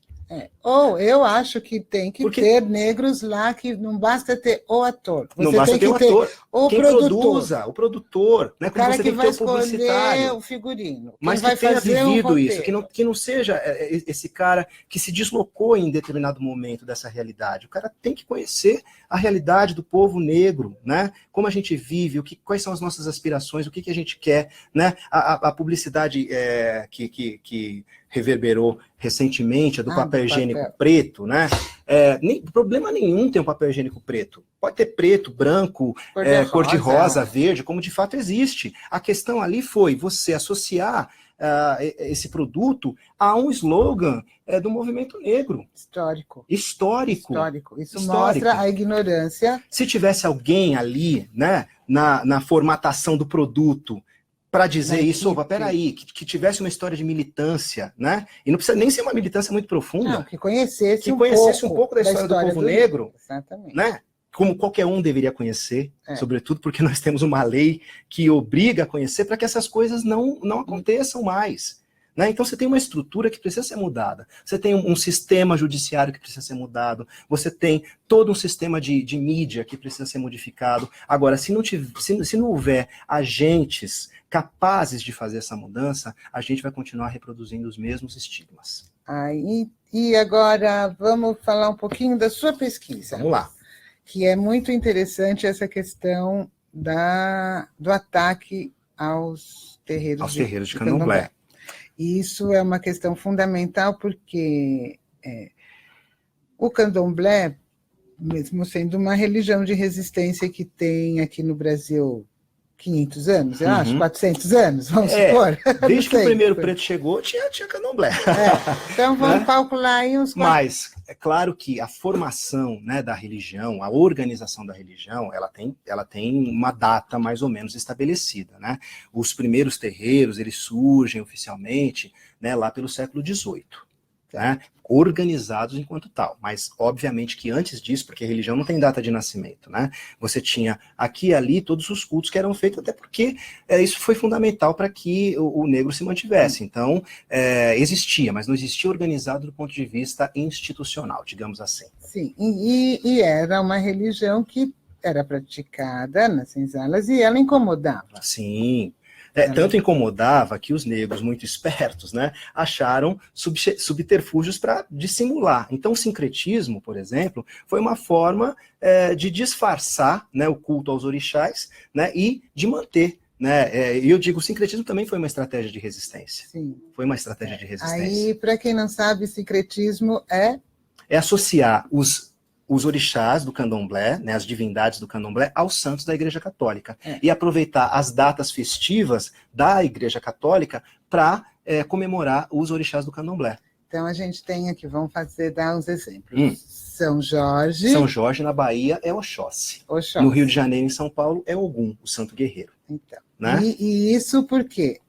Ou eu acho que tem que ter negros lá, que não basta ter o ator. Não basta ter o ator. Quem produza, o produtor, né? O cara você que tem vai que ter o publicitário. escolher o figurino. Mas que tenha vivido isso, que não seja esse cara que se deslocou em determinado momento dessa realidade. O cara tem que conhecer a realidade do povo negro, né? Como a gente vive, quais são as nossas aspirações, o que a gente quer, né? A publicidade que reverberou recentemente, do papel higiênico preto, né? Problema nenhum ter um papel higiênico preto. Pode ter preto, branco, cor-de-rosa, verde, como de fato existe. A questão ali foi você associar esse produto a um slogan do movimento negro. Histórico. Isso mostra a ignorância. Se tivesse alguém ali, né, na formatação do produto, para dizer isso, opa, peraí, que tivesse uma história de militância, né? E não precisa nem ser uma militância muito profunda. Não, que conhecesse um pouco da história do povo negro, exatamente, né? Como qualquer um deveria conhecer, sobretudo porque nós temos uma lei que obriga a conhecer para que essas coisas não aconteçam mais. Né? Então você tem uma estrutura que precisa ser mudada, você tem um sistema judiciário que precisa ser mudado, você tem todo um sistema de mídia que precisa ser modificado. Agora, se não houver agentes capazes de fazer essa mudança, a gente vai continuar reproduzindo os mesmos estigmas. E agora vamos falar um pouquinho da sua pesquisa. Vamos lá. Que é muito interessante essa questão do ataque aos terreiros de Candomblé. E isso é uma questão fundamental porque o Candomblé, mesmo sendo uma religião de resistência que tem aqui no Brasil 500 anos, eu acho, 400 anos, vamos supor. Desde que o primeiro preto chegou, tinha Candomblé. Então vamos calcular aí uns 400. Mas é claro que a formação, né, da religião, a organização da religião, ela tem uma data mais ou menos estabelecida, né? Os primeiros terreiros, eles surgem oficialmente, né, lá pelo século XVIII. Né, organizados enquanto tal, mas obviamente que antes disso, porque a religião não tem data de nascimento, né? Você tinha aqui e ali todos os cultos que eram feitos, até porque isso foi fundamental para que o negro se mantivesse. Então, existia, mas não existia organizado do ponto de vista institucional, digamos assim. Sim, e era uma religião que era praticada nas senzalas e ela incomodava. Sim. Tanto incomodava que os negros, muito espertos, né, acharam subterfúgios para dissimular. Então, o sincretismo, por exemplo, foi uma forma de disfarçar, né, o culto aos orixás, né, e de manter. Né, e eu digo, o sincretismo também foi uma estratégia de resistência. Sim. Foi uma estratégia de resistência. Aí, para quem não sabe, sincretismo é associar os orixás do Candomblé, né, as divindades do Candomblé, aos santos da Igreja Católica. E aproveitar as datas festivas da Igreja Católica para comemorar os orixás do Candomblé. Então, a gente tem aqui, vamos dar uns exemplos. São Jorge. São Jorge, na Bahia, é Oxóssi. No Rio de Janeiro, em São Paulo, é Ogum, o santo guerreiro. Então, né? E isso porque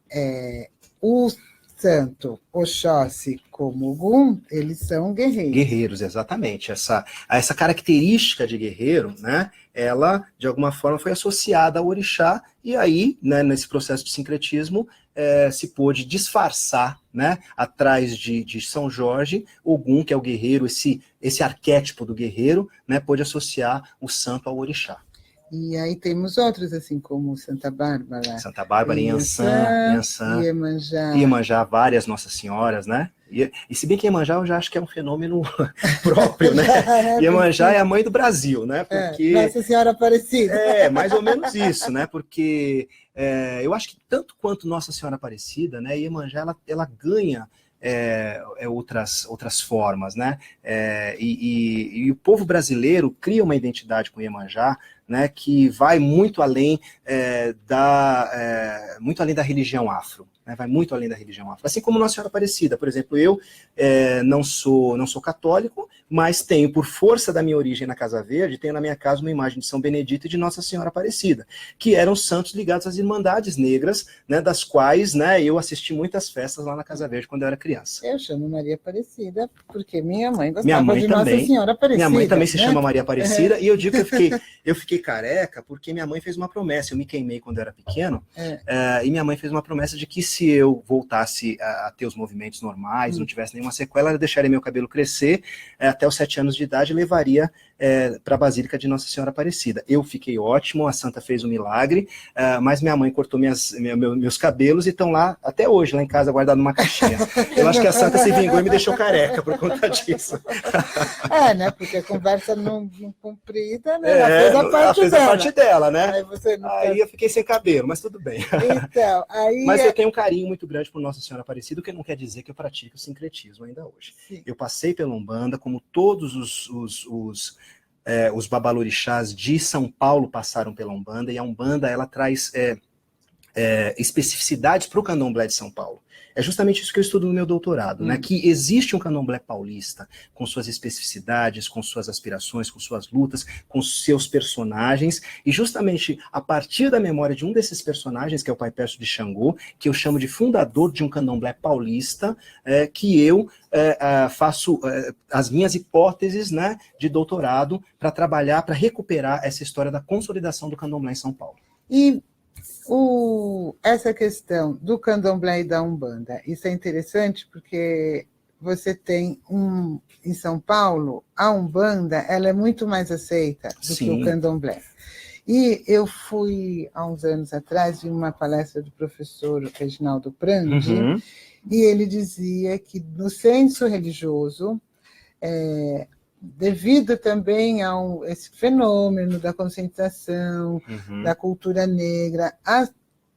o tanto Oxóssi como Ogum, eles são guerreiros. Guerreiros, exatamente. Essa característica de guerreiro, né, ela, de alguma forma, foi associada ao orixá, e aí, né, nesse processo de sincretismo, se pôde disfarçar, né, atrás de São Jorge, Ogum, que é o guerreiro, esse arquétipo do guerreiro, né, pôde associar o santo ao orixá. E aí temos outros, assim, como Santa Bárbara. Santa Bárbara, Iansã, Iemanjá, várias Nossas Senhoras, né? E se bem que Iemanjá eu já acho que é um fenômeno próprio, né? Iemanjá é a mãe do Brasil, né? Porque, Nossa Senhora Aparecida. Mais ou menos isso, né? Porque eu acho que tanto quanto Nossa Senhora Aparecida, né? Iemanjá, ela ganha outras formas, né? E o povo brasileiro cria uma identidade com Iemanjá, né, que vai muito além da religião afro. Né, vai muito além da religião afro. Assim como Nossa Senhora Aparecida, por exemplo, eu não sou católico, mas tenho, por força da minha origem na Casa Verde, tenho na minha casa uma imagem de São Benedito e de Nossa Senhora Aparecida, que eram santos ligados às Irmandades Negras, né, das quais, né, eu assisti muitas festas lá na Casa Verde quando eu era criança. Eu chamo Maria Aparecida porque minha mãe gostava de Nossa Senhora Aparecida. Minha mãe também se né? chama Maria Aparecida, e eu digo que eu fiquei careca porque minha mãe fez uma promessa. Eu me queimei quando eu era pequeno, e minha mãe fez uma promessa de que se eu voltasse a ter os movimentos normais, não tivesse nenhuma sequela, ela deixaria meu cabelo crescer até os 7 anos de idade e levaria para a Basílica de Nossa Senhora Aparecida. Eu fiquei ótimo, a santa fez um milagre, mas minha mãe cortou meus cabelos e estão lá até hoje, lá em casa, guardados numa caixinha. Eu acho que a santa se vingou e me deixou careca por conta disso. Né? Porque a conversa não comprida, né? Ela fez a parte dela, né? Aí eu fiquei sem cabelo, mas tudo bem. Então, mas eu tenho um carinho muito grande por Nossa Senhora Aparecida, o que não quer dizer que eu pratique o sincretismo ainda hoje. Sim. Eu passei pela Umbanda, como todos os babalorixás de São Paulo passaram pela Umbanda, e a Umbanda ela traz especificidades para o candomblé de São Paulo. É justamente isso que eu estudo no meu doutorado, né? Que existe um candomblé paulista com suas especificidades, com suas aspirações, com suas lutas, com seus personagens, e justamente a partir da memória de um desses personagens, que é o Pai Perso de Xangô, que eu chamo de fundador de um candomblé paulista, que eu faço as minhas hipóteses, né, de doutorado para trabalhar, para recuperar essa história da consolidação do candomblé em São Paulo. E essa questão do candomblé e da Umbanda, isso é interessante porque você tem em São Paulo, a Umbanda ela é muito mais aceita do que o candomblé. E eu fui, há uns anos atrás, em uma palestra do professor Reginaldo Prandi, e ele dizia que no senso religioso, devido também a esse fenômeno da conscientização, da cultura negra,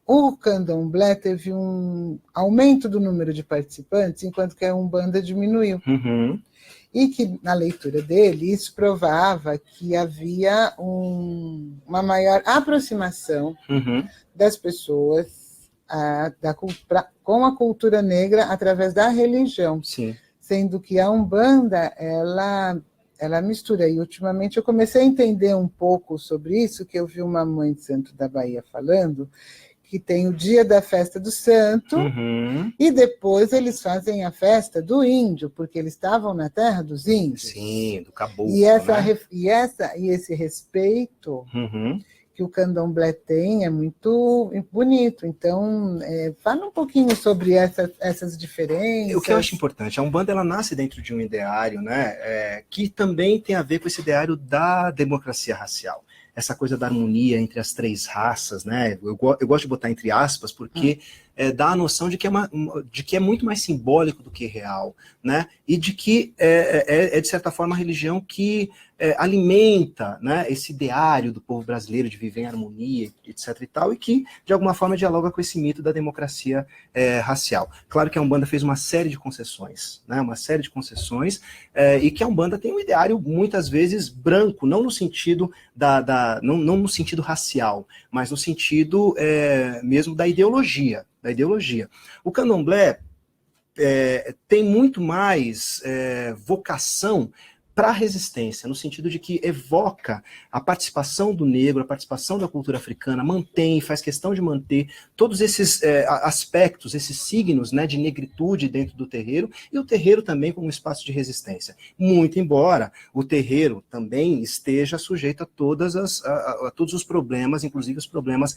o candomblé teve um aumento do número de participantes, enquanto que a Umbanda diminuiu. E que, na leitura dele, isso provava que havia uma maior aproximação das pessoas com a cultura negra através da religião. Sim. Sendo que a Umbanda, ela mistura. E, ultimamente, eu comecei a entender um pouco sobre isso, que eu vi uma mãe de santo da Bahia falando, que tem o dia da festa do santo, e depois eles fazem a festa do índio, porque eles estavam na terra dos índios. Sim, do caboclo, e esse respeito que o candomblé tem é muito bonito. Então, fala um pouquinho sobre essas diferenças. O que eu acho importante, a Umbanda ela nasce dentro de um ideário, né, que também tem a ver com esse ideário da democracia racial. Essa coisa da harmonia entre as 3 raças, né? Eu gosto de botar entre aspas, porque dá a noção de que é muito mais simbólico do que real, né? E de que de certa forma, a religião que alimenta, né, esse ideário do povo brasileiro de viver em harmonia, etc. e tal, e que, de alguma forma, dialoga com esse mito da democracia racial. Claro que a Umbanda fez uma série de concessões, né? E que a Umbanda tem um ideário, muitas vezes, branco, não no sentido não no sentido racial, mas no sentido mesmo da ideologia. O candomblé tem muito mais vocação para a resistência, no sentido de que evoca a participação do negro, a participação da cultura africana, faz questão de manter todos esses aspectos, esses signos, né, de negritude dentro do terreiro, e o terreiro também como espaço de resistência. Muito embora o terreiro também esteja sujeito a todos os problemas, inclusive os problemas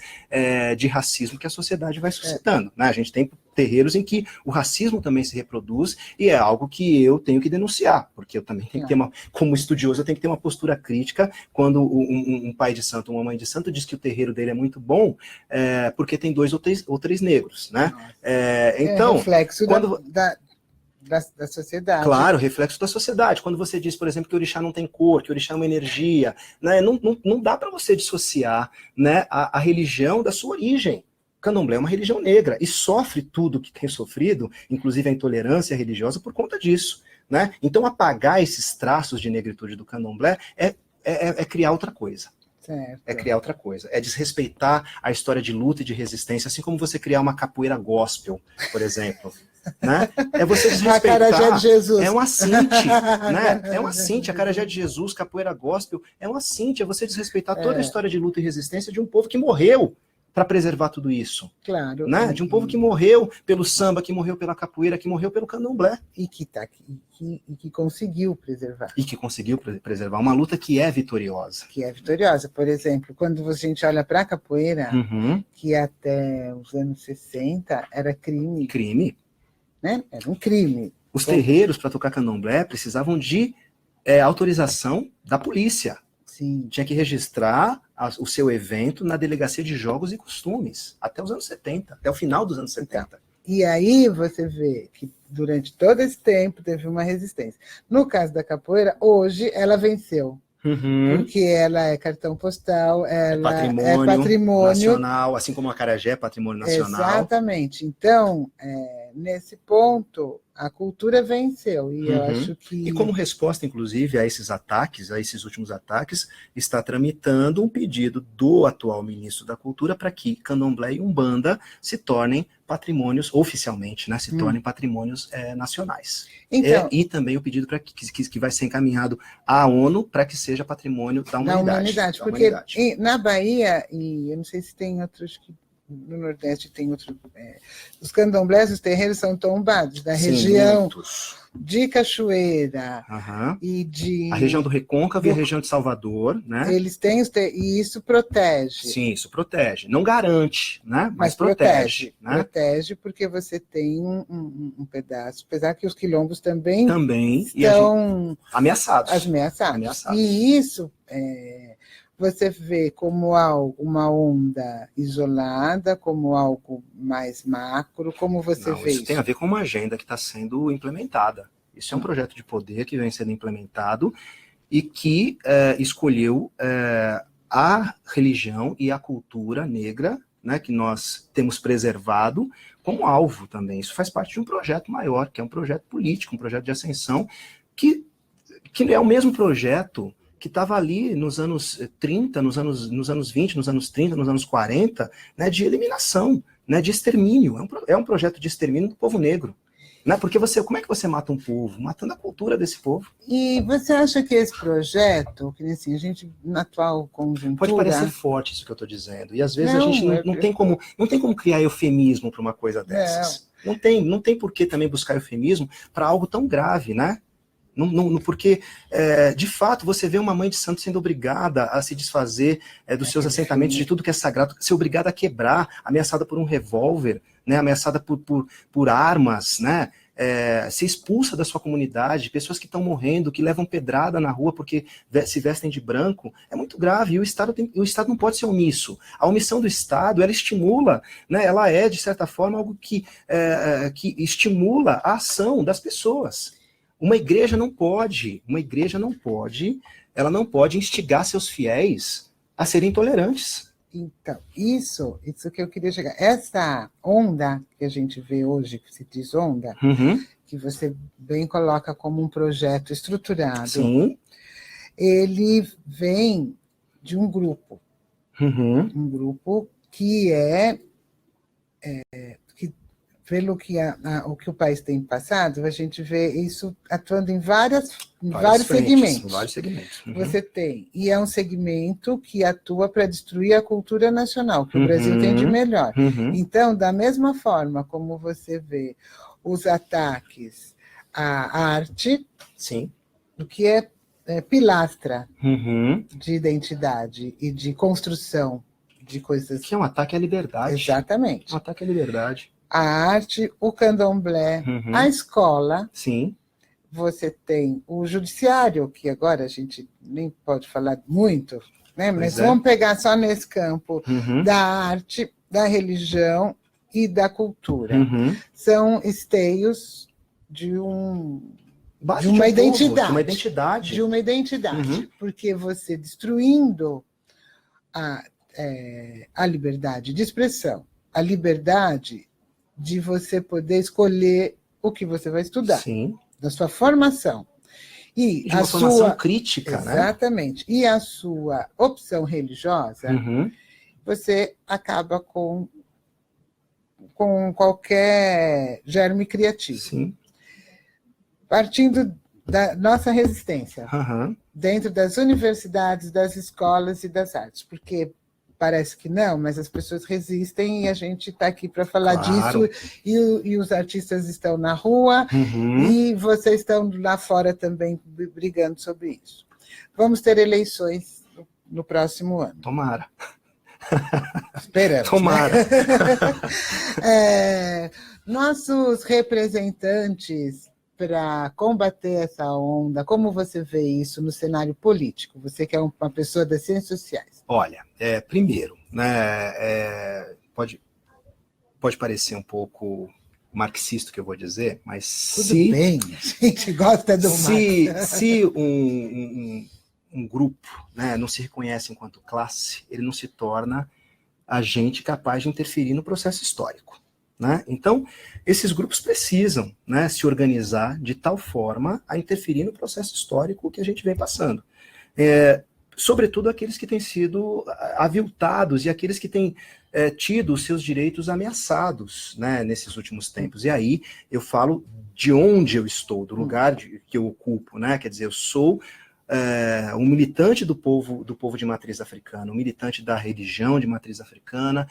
de racismo que a sociedade vai suscitando. Né? A gente tem terreiros em que o racismo também se reproduz, e é algo que eu tenho que denunciar, porque eu também tenho que ter como estudioso, eu tenho que ter uma postura crítica quando um pai de santo, uma mãe de santo diz que o terreiro dele é muito bom, porque tem 2 ou 3 negros, né? Então, reflexo da sociedade. Claro, reflexo da sociedade. Quando você diz, por exemplo, que o orixá não tem cor, que o orixá é uma energia, né? Não dá para você dissociar, né, a religião da sua origem. Candomblé é uma religião negra e sofre tudo que tem sofrido, inclusive a intolerância religiosa, por conta disso, né? Então, apagar esses traços de negritude do Candomblé é criar outra coisa. Certo. É criar outra coisa. É desrespeitar a história de luta e de resistência, assim como você criar uma capoeira gospel, por exemplo. Né? É você desrespeitar. Acarajé de Jesus. É um assinte, né? É um assinte. Acarajé de Jesus, capoeira gospel, é um assinte. É você desrespeitar toda a história de luta e resistência de um povo que morreu para preservar tudo isso. Claro. Né? De um povo que morreu pelo samba, que morreu pela capoeira, que morreu pelo candomblé. E que conseguiu preservar. E que conseguiu preservar. Uma luta que é vitoriosa. Que é vitoriosa. Por exemplo, quando a gente olha para a capoeira, que até os anos 60 era crime. Crime. Né? Era um crime. Os terreiros, para tocar candomblé, precisavam de autorização da polícia. Sim. Tinha que registrar o seu evento na Delegacia de Jogos e Costumes, até os anos 70, até o final dos anos 70. E aí você vê que durante todo esse tempo teve uma resistência. No caso da capoeira, hoje ela venceu. Porque ela é cartão postal, ela é patrimônio nacional, assim como a acarajé é patrimônio nacional. Exatamente. Então, nesse ponto, a cultura venceu. E eu acho que... E como resposta, inclusive, a esses ataques, a esses últimos ataques, está tramitando um pedido do atual ministro da Cultura para que Candomblé e Umbanda se tornem patrimônios, oficialmente, né, se tornem patrimônios nacionais. Então, e também o pedido que vai ser encaminhado à ONU para que seja patrimônio da humanidade. Porque na Bahia, e eu não sei se tem outros que no Nordeste tem outro. Os candomblés, os terreiros são tombados da região de Cachoeira e de. A região do Recôncavo e a região de Salvador, né? Eles têm e isso protege. Sim, isso protege. Não garante, né? Mas protege. Né? Protege porque você tem um pedaço, apesar que os quilombos também estão ameaçados. E isso você vê como uma onda isolada, como algo mais macro, como você vê isso? Tem a ver com uma agenda que está sendo implementada. Isso é um projeto de poder que vem sendo implementado e que escolheu a religião e a cultura negra, né, que nós temos preservado, como alvo também. Isso faz parte de um projeto maior, que é um projeto político, um projeto de ascensão, que é o mesmo projeto que estava ali nos anos 30, nos anos 20, nos anos 30, nos anos 40, né, de eliminação, né, de extermínio. É um projeto de extermínio do povo negro. Né? Porque como é que você mata um povo? Matando a cultura desse povo. E você acha que esse projeto, que assim, a gente, na atual conjuntura... Pode parecer forte isso que eu estou dizendo. E às vezes a gente não tem como criar eufemismo para uma coisa dessas. Não tem por que também buscar eufemismo para algo tão grave, né? Porque, de fato, você vê uma mãe de santo sendo obrigada a se desfazer dos seus assentamentos, de tudo que é sagrado, ser obrigada a quebrar, ameaçada por um revólver, né, ameaçada por armas, né, ser expulsa da sua comunidade, pessoas que estão morrendo, que levam pedrada na rua porque se vestem de branco, é muito grave, e o Estado não pode ser omisso. A omissão do Estado, ela estimula, né, ela é, de certa forma, algo que estimula a ação das pessoas. Uma igreja não pode instigar seus fiéis a serem intolerantes. Então, isso que eu queria chegar. Essa onda que a gente vê hoje, que se diz onda, que você bem coloca como um projeto estruturado, sim, ele vem de um grupo. Um grupo que pelo que o que o país tem passado, a gente vê isso atuando em vários segmentos. Vários segmentos. Você tem, e é um segmento que atua para destruir a cultura nacional, que o Brasil tem de melhor. Então, da mesma forma como você vê os ataques à arte, sim, o que é pilastra de identidade e de construção de coisas... Que é um ataque à liberdade. Exatamente. Um ataque à liberdade. A arte, o candomblé, a escola. Sim. Você tem o judiciário, que agora a gente nem pode falar muito, né? Mas vamos pegar só nesse campo da arte, da religião e da cultura. São esteios de uma identidade. De uma identidade. Porque você destruindo a liberdade de expressão, a liberdade de você poder escolher o que você vai estudar, Sim. Da sua formação. E de uma formação crítica, exatamente. né? E a sua opção religiosa, você acaba com qualquer germe criativo. Sim. Partindo da nossa resistência, dentro das universidades, das escolas e das artes, porque parece que não, mas as pessoas resistem e a gente está aqui para falar disso, e os artistas estão na rua, e vocês estão lá fora também brigando sobre isso. Vamos ter eleições no próximo ano. Tomara. Esperamos. Tomara. Né? Nossos representantes para combater essa onda, como você vê isso no cenário político? Você que é uma pessoa das ciências sociais. Olha, primeiro, né, pode parecer um pouco marxista o que eu vou dizer, mas tudo bem, a gente gosta do Marx. Se um grupo, né, não se reconhece enquanto classe, ele não se torna agente capaz de interferir no processo histórico. Né? Então, esses grupos precisam, né, se organizar de tal forma a interferir no processo histórico que a gente vem passando. Sobretudo aqueles que têm sido aviltados e aqueles que têm tido os seus direitos ameaçados, né, nesses últimos tempos. E aí eu falo de onde eu estou, do lugar que eu ocupo. Né? Quer dizer, eu sou um militante do povo de matriz africana, um militante da religião de matriz africana,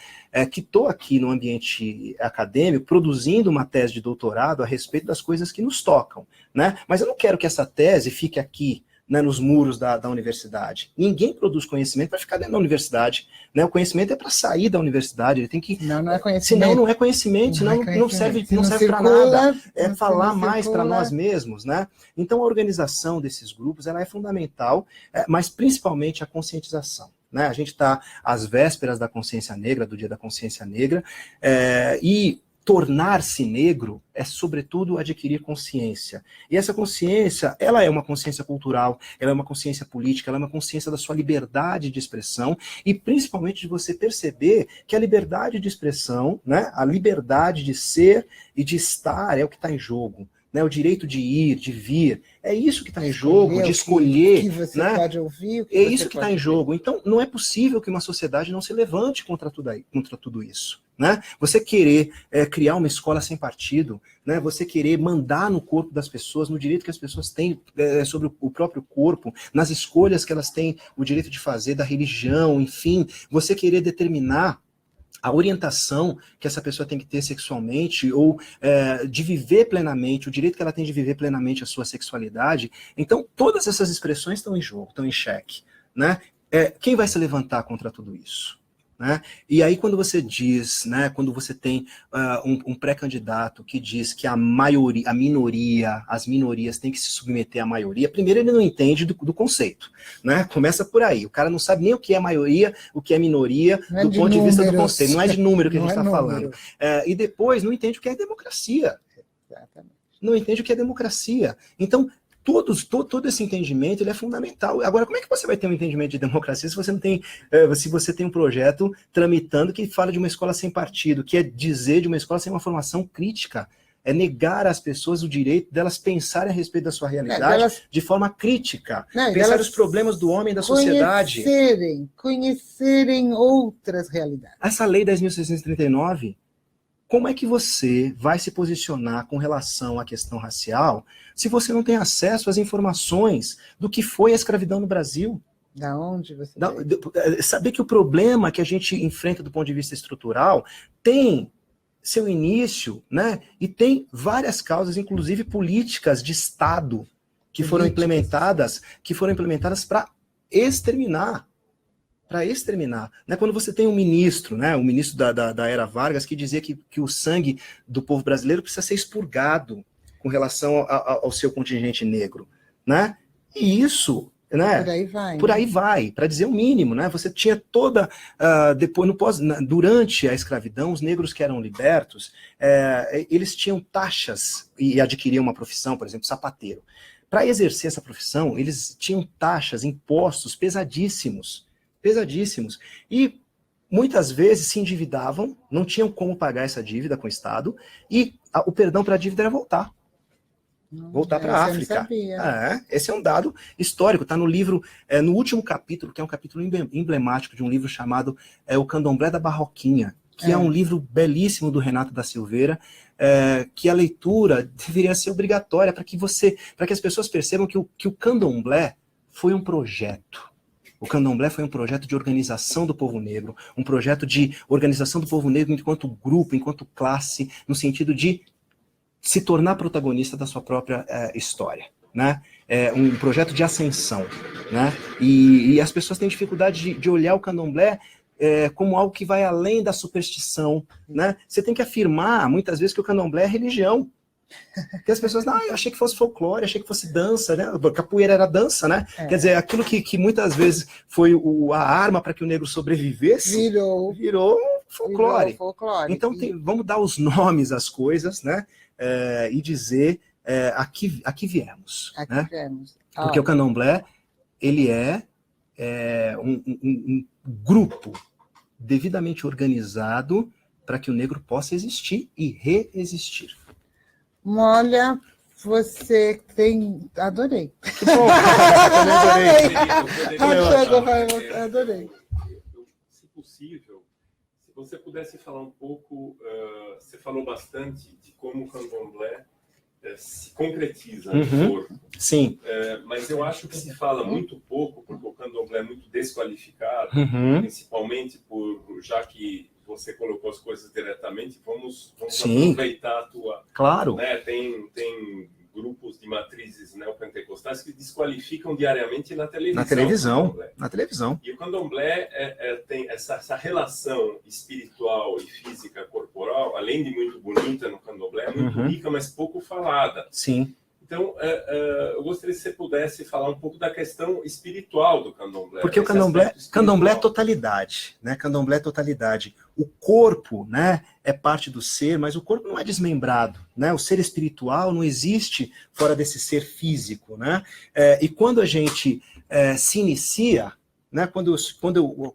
que estou aqui no ambiente acadêmico produzindo uma tese de doutorado a respeito das coisas que nos tocam. Né? Mas eu não quero que essa tese fique aqui, né, nos muros da universidade. Ninguém produz conhecimento para ficar dentro da universidade. Né? O conhecimento é para sair da universidade. Ele tem que. Senão não é conhecimento. Senão não é conhecimento, senão não serve para nada. É falar mais para nós mesmos. Né? Então a organização desses grupos ela é fundamental, mas principalmente a conscientização. Né? A gente está às vésperas da consciência negra, do Dia da Consciência Negra, e tornar-se negro é, sobretudo, adquirir consciência. E essa consciência, ela é uma consciência cultural, ela é uma consciência política, ela é uma consciência da sua liberdade de expressão e, principalmente, de você perceber que a liberdade de expressão, né, a liberdade de ser e de estar é o que está em jogo. Né, o direito de ir, de vir, é isso que está em jogo, de escolher. O que você né? pode ouvir, o que é você isso que está em jogo. Então, não é possível que uma sociedade não se levante contra tudo isso. Né? Você querer criar uma escola sem partido, né? Você querer mandar no corpo das pessoas, no direito que as pessoas têm sobre o próprio corpo, nas escolhas que elas têm o direito de fazer, da religião, enfim, você querer determinar a orientação que essa pessoa tem que ter sexualmente, ou de viver plenamente, o direito que ela tem de viver plenamente a sua sexualidade. Então, todas essas expressões estão em jogo, estão em xeque. Né? Quem vai se levantar contra tudo isso? Né? E aí quando você diz, né, quando você tem um pré-candidato que diz que a minoria, as minorias têm que se submeter à maioria, primeiro ele não entende do conceito, né? Começa por aí, o cara não sabe nem o que é maioria, o que é minoria, do ponto de vista do conceito, não é de número que a gente está falando. E depois não entende o que é democracia. Exatamente. Não entende o que é democracia. Então, todo esse entendimento ele é fundamental. Agora, como é que você vai ter um entendimento de democracia se você não tem, se você tem um projeto tramitando que fala de uma escola sem partido, que é dizer de uma escola sem uma formação crítica, é negar às pessoas o direito delas pensarem a respeito da sua realidade de forma crítica, pensar os problemas do homem e da sociedade. Conhecerem outras realidades. Essa lei 10.639, como é que você vai se posicionar com relação à questão racial se você não tem acesso às informações do que foi a escravidão no Brasil? Da onde você saber que o problema que a gente enfrenta do ponto de vista estrutural tem seu início, né? E tem várias causas, inclusive políticas de Estado, que foram implementadas para exterminar. Né? Quando você tem um ministro, né, o ministro da era Vargas, que dizia que o sangue do povo brasileiro precisa ser expurgado com relação ao seu contingente negro. Né? E isso... Né? Por aí vai, para dizer o mínimo, né? Você tinha toda durante a escravidão, os negros que eram libertos, eles tinham taxas e adquiriam uma profissão, por exemplo, sapateiro. Para exercer essa profissão, eles tinham taxas, impostos pesadíssimos. E muitas vezes se endividavam, não tinham como pagar essa dívida com o Estado, e o perdão para a dívida era voltar para a África. Esse é um dado histórico, está no livro, no último capítulo, que é um capítulo emblemático de um livro chamado O Candomblé da Barroquinha, que é um livro belíssimo do Renato da Silveira, que a leitura deveria ser obrigatória para que as pessoas percebam que o Candomblé foi um projeto. O Candomblé foi um projeto de organização do povo negro, um projeto de organização do povo negro enquanto grupo, enquanto classe, no sentido de se tornar protagonista da sua própria história, né? Um projeto de ascensão, né? E as pessoas têm dificuldade de olhar o Candomblé como algo que vai além da superstição, né? Você tem que afirmar, muitas vezes, que o Candomblé é religião. Porque as pessoas, eu achei que fosse folclore, achei que fosse dança, né? Capoeira era dança, né? Quer dizer, aquilo que muitas vezes foi a arma para que o negro sobrevivesse, virou folclore. Então, vamos dar os nomes às coisas, né? E dizer aqui viemos. Né? Porque o Candomblé, ele é um grupo devidamente organizado para que o negro possa existir e reexistir. Olha, você tem... Adorei. Que bom. Adorei. Se possível, se você pudesse falar um pouco, você falou bastante de como o Candomblé se concretiza no corpo. Sim. Mas eu acho que se fala muito pouco, porque o Candomblé é muito desqualificado, principalmente já que você colocou as coisas diretamente, vamos aproveitar a tua... Claro. Né, tem grupos de matrizes neopentecostais que desqualificam diariamente na televisão. Na televisão. E o Candomblé tem essa relação espiritual e física corporal, além de muito bonita no Candomblé, é muito rica, mas pouco falada. Sim. Então, eu gostaria que você pudesse falar um pouco da questão espiritual do Candomblé. Porque o Candomblé é totalidade, né? Candomblé é totalidade. O corpo, né, é parte do ser, mas o corpo não é desmembrado, né? O ser espiritual não existe fora desse ser físico, né? E quando a gente se inicia, né? Quando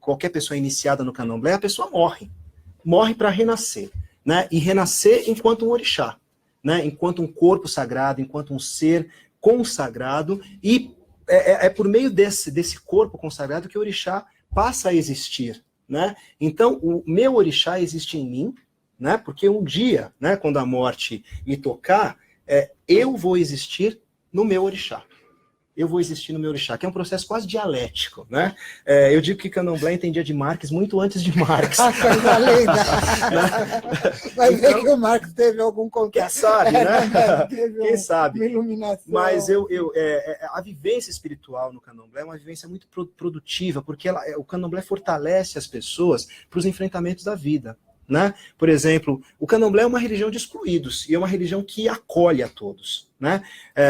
qualquer pessoa é iniciada no Candomblé, a pessoa morre para renascer, né? E renascer enquanto um orixá. Né, enquanto um corpo sagrado, enquanto um ser consagrado, e é por meio desse corpo consagrado que o orixá passa a existir. Né? Então, o meu orixá existe em mim, né, porque um dia, né, quando a morte me tocar, eu vou existir no meu orixá. Eu vou existir no meu orixá, que é um processo quase dialético, né? Eu digo que Candomblé entendia de Marx muito antes de Marx. Coisa linda! Vai ver que o Marx teve algum contato. Quem sabe, né? Quem sabe? Uma iluminação. Mas a vivência espiritual no Candomblé é uma vivência muito produtiva, porque o Candomblé fortalece as pessoas para os enfrentamentos da vida. Né? Por exemplo, o Candomblé é uma religião de excluídos, e é uma religião que acolhe a todos. Né?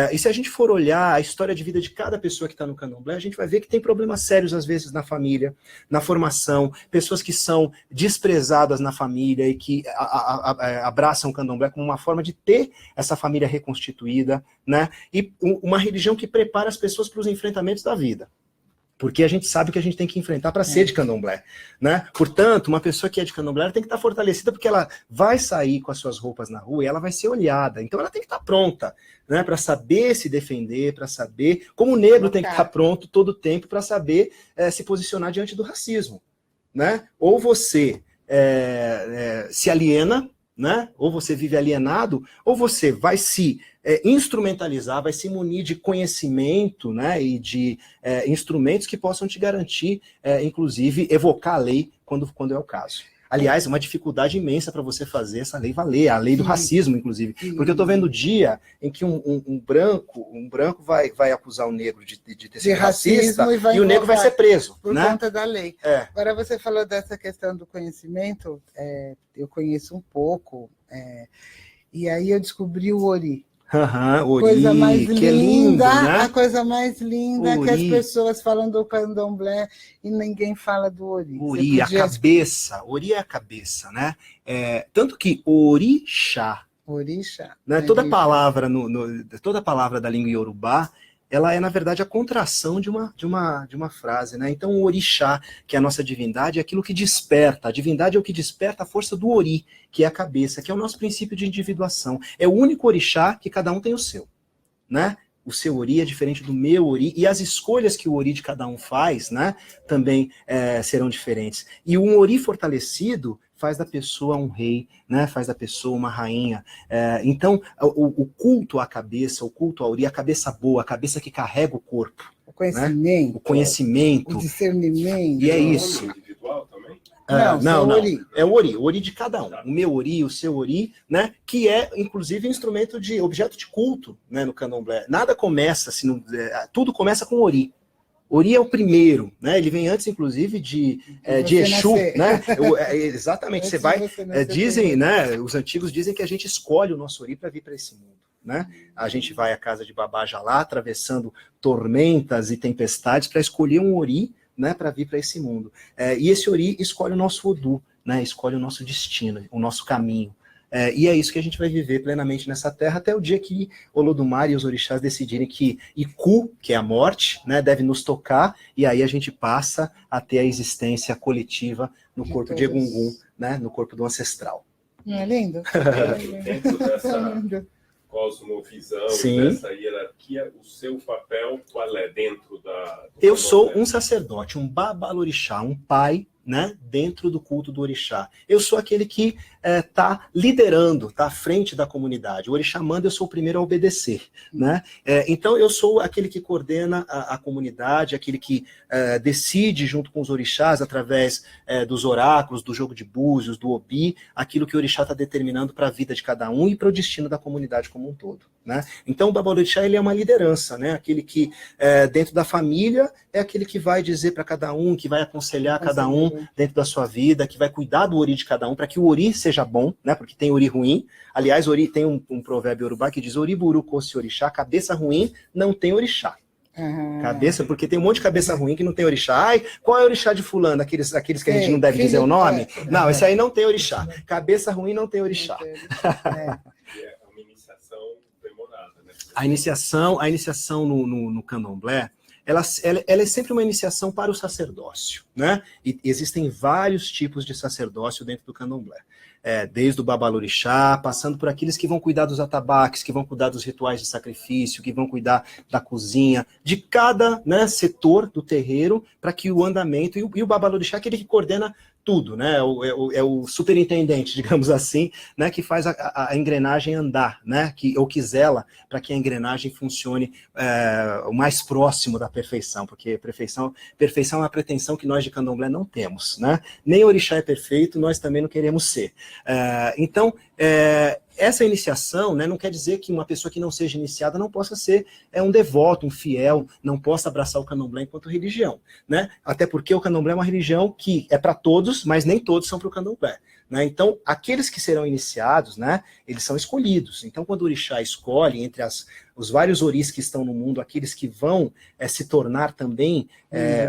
E se a gente for olhar a história de vida de cada pessoa que está no Candomblé, a gente vai ver que tem problemas sérios, às vezes, na família, na formação, pessoas que são desprezadas na família e que abraçam o Candomblé como uma forma de ter essa família reconstituída, né? E uma religião que prepara as pessoas para os enfrentamentos da vida. Porque a gente sabe que a gente tem que enfrentar para ser de Candomblé, né? Portanto, uma pessoa que é de Candomblé ela tem que estar fortalecida, porque ela vai sair com as suas roupas na rua e ela vai ser olhada. Então ela tem que estar pronta, né? Para saber se defender, para saber... Como o negro tem que estar pronto todo o tempo para saber se posicionar diante do racismo, né? Ou você se aliena, né? Ou você vive alienado, ou você vai se instrumentalizar, vai se munir de conhecimento, né? E de instrumentos que possam te garantir, inclusive, evocar a lei quando é o caso. Aliás, uma dificuldade imensa para você fazer essa lei valer, a lei do racismo, inclusive. Porque eu estou vendo o dia em que um branco vai acusar o negro de ter sido racista e o negro vai ser preso. Por né? conta da lei. Agora, você falou dessa questão do conhecimento, eu conheço um pouco, e aí eu descobri o Ori. Ori, coisa mais linda, que é lindo, né? A coisa mais linda Ori. Que as pessoas falam do Candomblé e ninguém fala do Ori. Ori, a cabeça. Ori é a cabeça, né? Tanto que orixá, Orixá, né? Toda palavra da língua iorubá ela é, na verdade, a contração de uma frase, né? Então, o orixá, que é a nossa divindade, é aquilo que desperta. A divindade é o que desperta a força do ori, que é a cabeça, que é o nosso princípio de individuação. É o único orixá que cada um tem o seu, né? O seu ori é diferente do meu ori, e as escolhas que o ori de cada um faz, né, também serão diferentes. E um ori fortalecido faz da pessoa um rei, né, faz da pessoa uma rainha. Então, o culto à cabeça, o culto ao ori, a cabeça boa, a cabeça que carrega o corpo. O conhecimento. Né? O conhecimento. O discernimento. E é isso. Individual também? Não. É o ori de cada um. O meu ori, o seu ori, né? Que é, inclusive, instrumento de objeto de culto, né, no candomblé. Nada começa, assim, tudo começa com ori. Ori é o primeiro, né? Ele vem antes, inclusive, de Exu, né? Exatamente. Você vai. Dizem, né? Os antigos dizem que a gente escolhe o nosso ori para vir para esse mundo. Né? A gente vai à casa de Babá Jalá, atravessando tormentas e tempestades para escolher um ori, né, para vir para esse mundo. E esse ori escolhe o nosso Odu, né, escolhe o nosso destino, o nosso caminho. E é isso que a gente vai viver plenamente nessa terra até o dia que Olodumare e os orixás decidirem que Iku, que é a morte, né, deve nos tocar, e aí a gente passa a ter a existência coletiva no corpo de Egungun, né, no corpo do ancestral. Não é lindo? Dentro dessa cosmovisão, dessa hierarquia, o seu papel qual é dentro da... Eu sou um sacerdote, um babalorixá, um pai, né, dentro do culto do orixá. Eu sou aquele que está liderando, está à frente da comunidade. O orixá manda, eu sou o primeiro a obedecer. Né? Então, eu sou aquele que coordena a comunidade, aquele que decide, junto com os orixás, através dos oráculos, do jogo de búzios, do obi, aquilo que o orixá está determinando para a vida de cada um e para o destino da comunidade como um todo. Né? Então, o babalorixá, ele é uma liderança, né? Aquele que, dentro da família, é aquele que vai dizer para cada um, que vai aconselhar cada um dentro da sua vida, que vai cuidar do ori de cada um, para que o ori seja bom, né? Porque tem ori ruim. Aliás, ori tem um provérbio yorubá que diz: ori buru kosi orixá, cabeça ruim não tem orixá. Cabeça, porque tem um monte de cabeça ruim que não tem orixá. Ai, qual é o orixá de fulano? Aqueles que a gente não deve dizer o nome? Não, esse aí não tem orixá. Cabeça ruim não tem orixá. É uma iniciação demorada, né? A iniciação no candomblé, ela é sempre uma iniciação para o sacerdócio, né? E existem vários tipos de sacerdócio dentro do candomblé. Desde o babalorixá, passando por aqueles que vão cuidar dos atabaques, que vão cuidar dos rituais de sacrifício, que vão cuidar da cozinha, de cada, né, setor do terreiro, para que o andamento, e o babalorixá é aquele que coordena tudo, né? É o superintendente, digamos assim, né? Que faz a engrenagem andar, né? Ou que zela para que a engrenagem funcione o mais próximo da perfeição, porque perfeição é uma pretensão que nós de candomblé não temos, né? Nem o orixá é perfeito, nós também não queremos ser. Então, essa iniciação, né, não quer dizer que uma pessoa que não seja iniciada não possa ser um devoto, um fiel, não possa abraçar o candomblé enquanto religião, né? Até porque o candomblé é uma religião que é para todos, mas nem todos são para o candomblé. Né? Então, aqueles que serão iniciados, né, eles são escolhidos. Então, quando o orixá escolhe entre os vários oris que estão no mundo, aqueles que vão se tornar também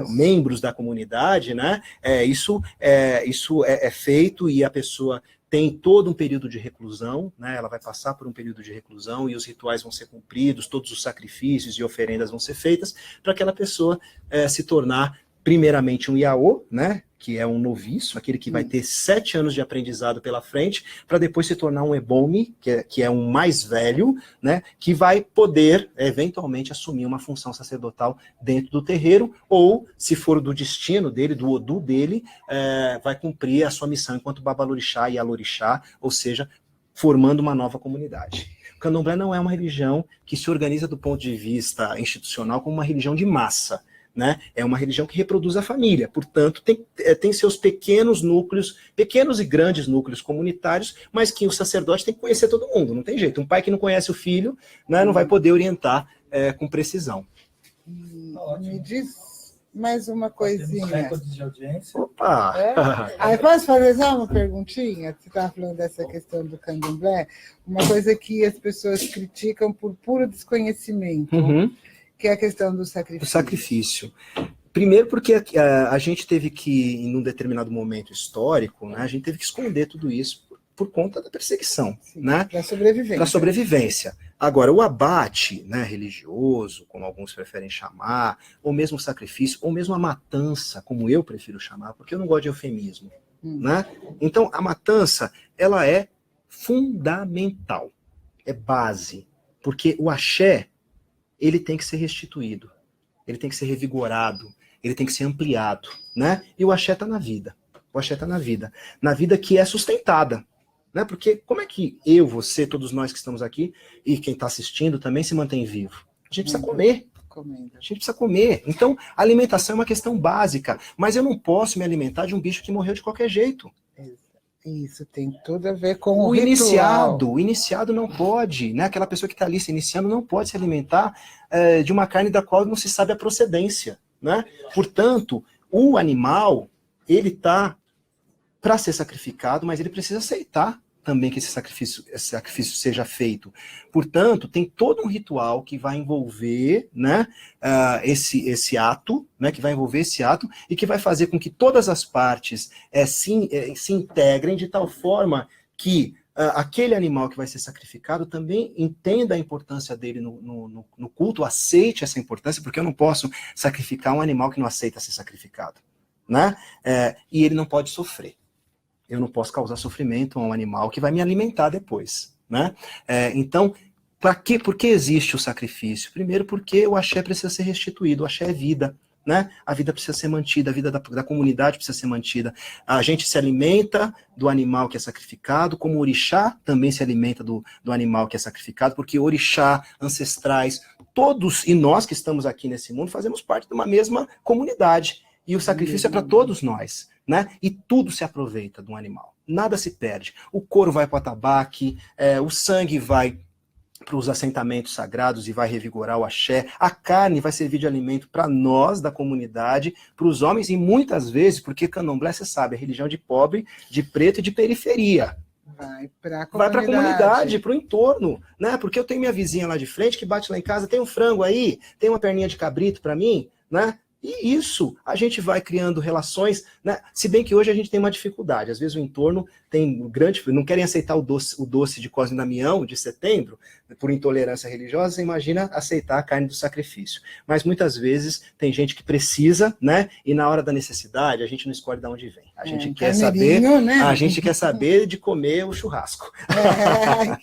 membros da comunidade, né, isso é feito e a pessoa tem todo um período de reclusão, né? Ela vai passar por um período de reclusão e os rituais vão ser cumpridos, todos os sacrifícios e oferendas vão ser feitas para aquela pessoa se tornar primeiramente um Iaô, né? Que é um noviço, aquele que vai ter 7 anos de aprendizado pela frente, para depois se tornar um Ebome, que é um mais velho, né, que vai poder, eventualmente, assumir uma função sacerdotal dentro do terreiro, ou, se for do destino dele, do Odu dele, vai cumprir a sua missão enquanto babalorixá e alorixá, ou seja, formando uma nova comunidade. O candomblé não é uma religião que se organiza do ponto de vista institucional como uma religião de massa. Né? É uma religião que reproduz a família, portanto, tem seus pequenos núcleos, pequenos e grandes núcleos comunitários, mas que o sacerdote tem que conhecer todo mundo, não tem jeito. Um pai que não conhece o filho, né, não vai poder orientar com precisão. Me diz mais uma coisinha. Recordes de audiência. Opa! Aí posso fazer só uma perguntinha? Você estava falando dessa questão do candomblé, uma coisa que as pessoas criticam por puro desconhecimento. Que é a questão do sacrifício. O sacrifício. Primeiro porque a gente teve que, em um determinado momento histórico, né, a gente teve que esconder tudo isso por conta da perseguição. Sim, né? Para sobrevivência. Para sobrevivência. Agora, o abate, né, religioso, como alguns preferem chamar, ou mesmo o sacrifício, ou mesmo a matança, como eu prefiro chamar, porque eu não gosto de eufemismo, né? Então, a matança, ela é fundamental, é base, porque o axé, ele tem que ser restituído, ele tem que ser revigorado, ele tem que ser ampliado, né? E o axé está na vida, o axé está na vida que é sustentada, né? Porque como é que eu, você, todos nós que estamos aqui, e quem está assistindo também se mantém vivo? A gente precisa comer. A gente precisa comer. Então, a alimentação é uma questão básica, mas eu não posso me alimentar de um bicho que morreu de qualquer jeito. Isso tem tudo a ver com o ritual. O iniciado não pode, né? Aquela pessoa que está ali se iniciando não pode se alimentar de uma carne da qual não se sabe a procedência, né? Portanto, o animal, ele está para ser sacrificado, mas ele precisa aceitar também que esse sacrifício seja feito. Portanto, tem todo um ritual que vai envolver, né, esse ato, né, que vai envolver esse ato e que vai fazer com que todas as partes se integrem de tal forma que aquele animal que vai ser sacrificado também entenda a importância dele no culto, aceite essa importância, porque eu não posso sacrificar um animal que não aceita ser sacrificado, né? E ele não pode sofrer. Eu não posso causar sofrimento a um animal que vai me alimentar depois, né? Então, por que existe o sacrifício? Primeiro, porque o axé precisa ser restituído, o axé é vida, né? A vida precisa ser mantida, a vida da comunidade precisa ser mantida. A gente se alimenta do animal que é sacrificado, como o orixá também se alimenta do animal que é sacrificado, porque orixá, ancestrais, todos e nós que estamos aqui nesse mundo fazemos parte de uma mesma comunidade. E o sacrifício é para todos nós, né? E tudo se aproveita de um animal. Nada se perde. O couro vai para o atabaque, o sangue vai para os assentamentos sagrados e vai revigorar o axé. A carne vai servir de alimento para nós, da comunidade, para os homens, e muitas vezes, porque candomblé, você sabe, é religião de pobre, de preto e de periferia. Vai para a comunidade, para o entorno, né? Porque eu tenho minha vizinha lá de frente que bate lá em casa, tem um frango aí, tem uma perninha de cabrito para mim, né? E isso, a gente vai criando relações, né? Se bem que hoje a gente tem uma dificuldade. Às vezes o entorno tem não querem aceitar o doce de Cosme e Damião, de setembro, por intolerância religiosa, você imagina aceitar a carne do sacrifício. Mas muitas vezes tem gente que precisa, né? E na hora da necessidade, a gente não escolhe de onde vem. A gente quer saber, né? A gente quer saber de comer o churrasco.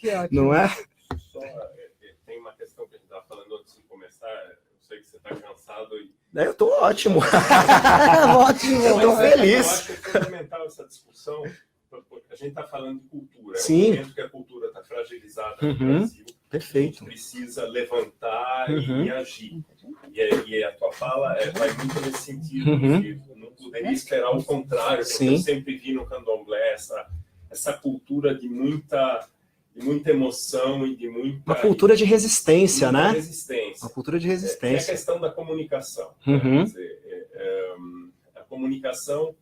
Que ótimo. Não é? Só, tem uma questão que a gente estava falando antes de começar, eu sei que você está cansado e eu estou ótimo. Ótimo. Eu estou feliz. Eu acho que é fundamental essa discussão, porque a gente está falando de cultura. Sim. É um momento que a cultura está fragilizada no Brasil. Perfeito. A gente precisa levantar e agir. E a tua fala vai muito nesse sentido. De não poderia esperar o contrário, porque eu sempre vi no candomblé essa cultura de muita emoção e de muita... Uma cultura de resistência, né? Resistência. Uma cultura de resistência. É a questão da comunicação. Quer dizer, a comunicação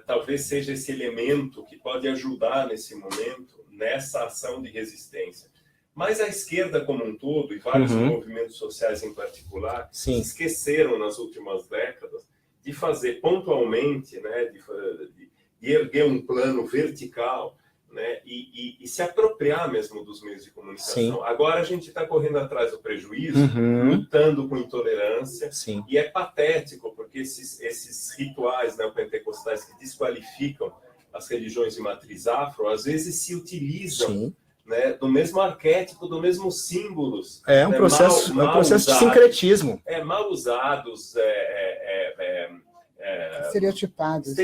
talvez seja esse elemento que pode ajudar nesse momento, nessa ação de resistência. Mas a esquerda como um todo, e vários movimentos sociais em particular, se esqueceram nas últimas décadas de fazer pontualmente, né, de erguer um plano vertical, né, e se apropriar mesmo dos meios de comunicação. Agora a gente está correndo atrás do prejuízo, lutando com intolerância, e é patético, porque esses rituais neopentecostais que desqualificam as religiões de matriz afro, às vezes se utilizam né, do mesmo arquétipo, do mesmo símbolos. É um processo, um processo de sincretismo. Mal usados, estereotipados,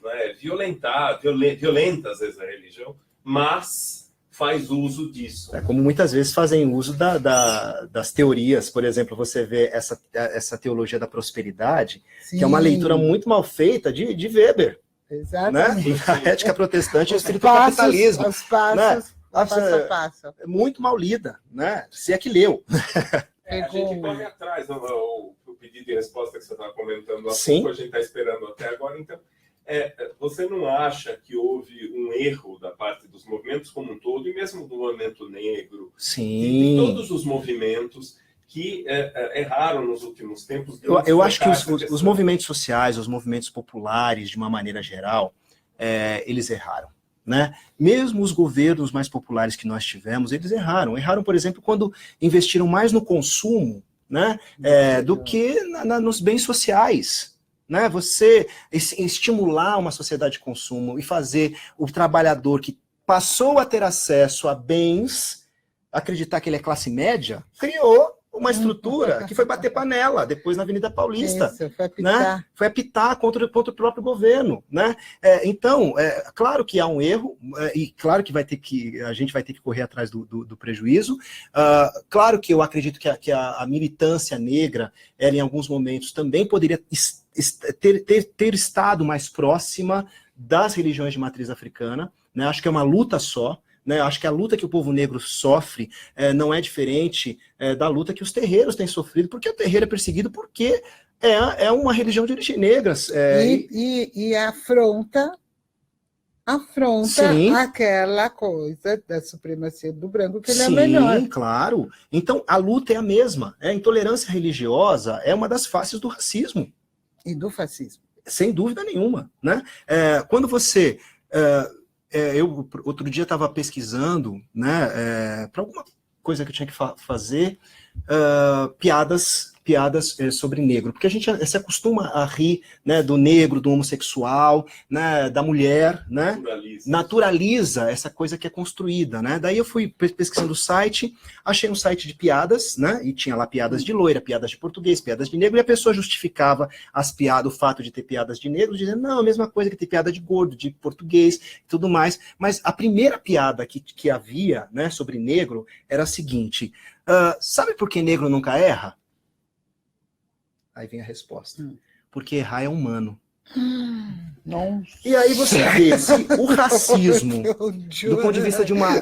né, violentas às vezes a religião, mas faz uso disso. Como muitas vezes fazem uso das teorias, por exemplo, você vê essa teologia da prosperidade, que é uma leitura muito mal feita de Weber. Exatamente. Né? A ética protestante e o espírito do capitalismo. Os passos, né? passo a passo. Muito mal lida, né? Se é que leu. A gente corre atrás, o pedido de resposta que você estava comentando há pouco, a gente está esperando até agora. Então, você não acha que houve um erro da parte dos movimentos como um todo, e mesmo do movimento negro, de todos os movimentos que erraram nos últimos tempos? Eu acho que os movimentos sociais, os movimentos populares, de uma maneira geral, eles erraram. né? Mesmo os governos mais populares que nós tivemos, eles erraram. Erraram, por exemplo, quando investiram mais no consumo, né? Do que nos bens sociais. Né? Você estimular uma sociedade de consumo e fazer o trabalhador que passou a ter acesso a bens, acreditar que ele é classe média, criou uma estrutura que foi bater panela depois na Avenida Paulista. Isso, foi apitar. Né? Foi apitar contra o próprio governo. Né? Então, claro que há um erro, e claro que a gente vai ter que correr atrás do prejuízo. Claro que eu acredito que a militância negra, ela em alguns momentos também poderia ter estado mais próxima das religiões de matriz africana. Né? Acho que é uma luta só. Né? Acho que a luta que o povo negro sofre não é diferente da luta que os terreiros têm sofrido, porque o terreiro é perseguido porque é uma religião de origem negra. E afronta Sim. aquela coisa da supremacia do branco, que ele Sim, é melhor. Claro. Então, a luta é a mesma. A intolerância religiosa é uma das faces do racismo. E do fascismo. Sem dúvida nenhuma. Né? Quando você... eu outro dia estava pesquisando, né, para alguma coisa que eu tinha que fazer, piadas sobre negro, porque a gente se acostuma a rir, né, do negro, do homossexual, né, da mulher, né, naturaliza essa coisa que é construída, né, daí eu fui pesquisando o site, achei um site de piadas, né, e tinha lá piadas de loira, piadas de português, piadas de negro, e a pessoa justificava as piadas, o fato de ter piadas de negro, dizendo, não, a mesma coisa que ter piada de gordo, de português, e tudo mais, mas a primeira piada que havia, né, sobre negro, era a seguinte, sabe por que negro nunca erra? Aí vem a resposta. Porque errar é humano. Nossa. E aí você vê se o racismo, do ponto de vista de uma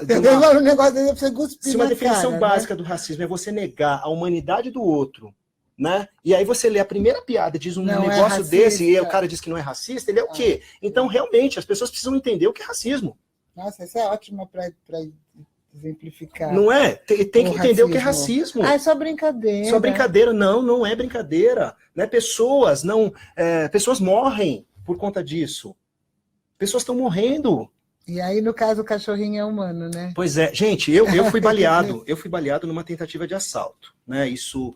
definição básica do racismo é você negar a humanidade do outro, né? E aí você lê a primeira piada, diz negócio desse, e o cara diz que não é racista, ele é o quê? Então, realmente, as pessoas precisam entender o que é racismo. Nossa, essa é ótima para exemplificar. Não é? Tem que entender o que é racismo. É só brincadeira. Só brincadeira. Não é brincadeira. Né? Pessoas morrem por conta disso. Pessoas estão morrendo. E aí, no caso, o cachorrinho é humano, né? Pois é. Gente, eu fui baleado. Eu fui baleado numa tentativa de assalto. Né? Isso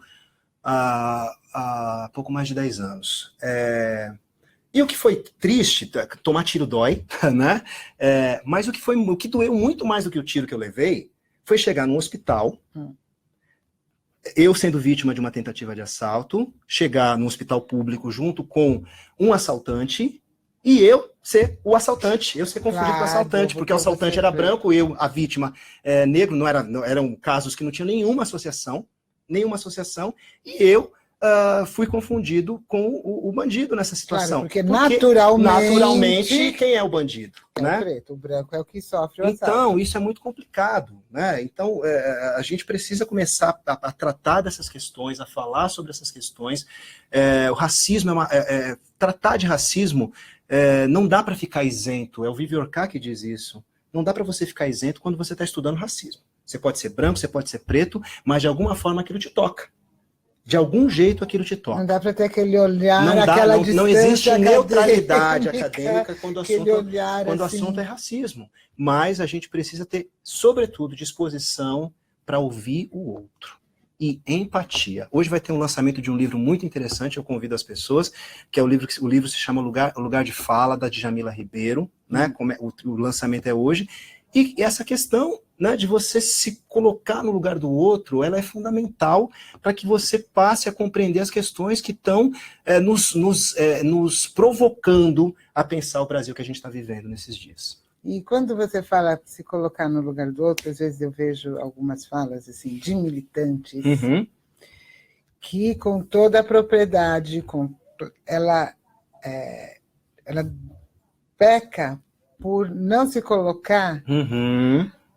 há pouco mais de 10 anos. E o que foi triste, tomar tiro dói, né? Mas o que doeu muito mais do que o tiro que eu levei foi chegar num hospital, eu sendo vítima de uma tentativa de assalto, chegar num hospital público junto com um assaltante e eu ser o assaltante, eu ser confundido com o assaltante, porque o assaltante era branco, a vítima negro, eram casos que não tinham nenhuma associação, e eu fui confundido com o bandido nessa situação. Claro, porque naturalmente quem é o bandido? É, né? O preto, o branco é o que sofre o assalto. Então, isso é muito complicado. Né? Então, a gente precisa começar a tratar dessas questões, a falar sobre essas questões. O racismo, tratar de racismo não dá para ficar isento. É o Viviorca que diz isso. Não dá para você ficar isento quando você está estudando racismo. Você pode ser branco, você pode ser preto, mas de alguma forma aquilo te toca. De algum jeito aquilo te toca. Não dá para ter aquele olhar, não existe neutralidade acadêmica quando o assim. Assunto é racismo. Mas a gente precisa ter, sobretudo, disposição para ouvir o outro. E empatia. Hoje vai ter um lançamento de um livro muito interessante, eu convido as pessoas, que é o livro se chama Lugar de Fala, da Djamila Ribeiro, né? O lançamento é hoje. E essa questão, né, de você se colocar no lugar do outro, ela é fundamental para que você passe a compreender as questões que estão nos provocando a pensar o Brasil que a gente está vivendo nesses dias. E quando você fala se colocar no lugar do outro, às vezes eu vejo algumas falas assim, de militantes que, com toda a propriedade, ela peca por não se colocar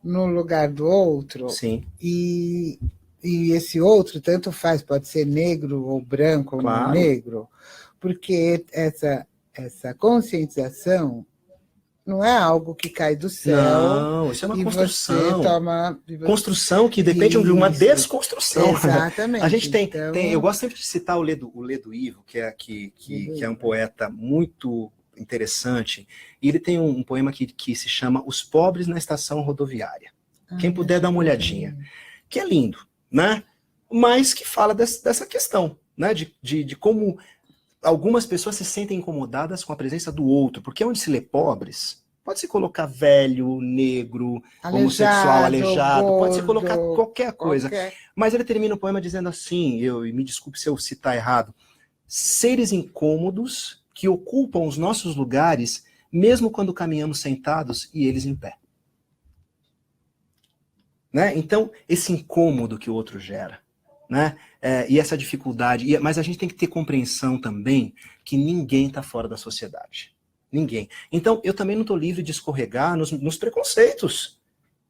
no lugar do outro. Sim. E esse outro, tanto faz, pode ser negro ou branco ou não negro, porque essa conscientização não é algo que cai do céu. Não, isso é uma construção. Construção que depende de uma desconstrução. Exatamente. A gente eu gosto sempre de citar o Ledo Ivo, que é um poeta muito interessante, e ele tem um poema que se chama Os Pobres na Estação Rodoviária. Quem puder dar uma olhadinha. Que é lindo, né? Mas que fala dessa questão, né? De como algumas pessoas se sentem incomodadas com a presença do outro, porque onde se lê pobres, pode se colocar velho, negro, homossexual, aleijado, pode se colocar qualquer coisa. Mas ele termina o poema dizendo assim, e me desculpe se eu citar errado, seres incômodos que ocupam os nossos lugares, mesmo quando caminhamos sentados e eles em pé. Né? Então, esse incômodo que o outro gera, né? E essa dificuldade, mas a gente tem que ter compreensão também que ninguém está fora da sociedade. Ninguém. Então, eu também não estou livre de escorregar nos preconceitos.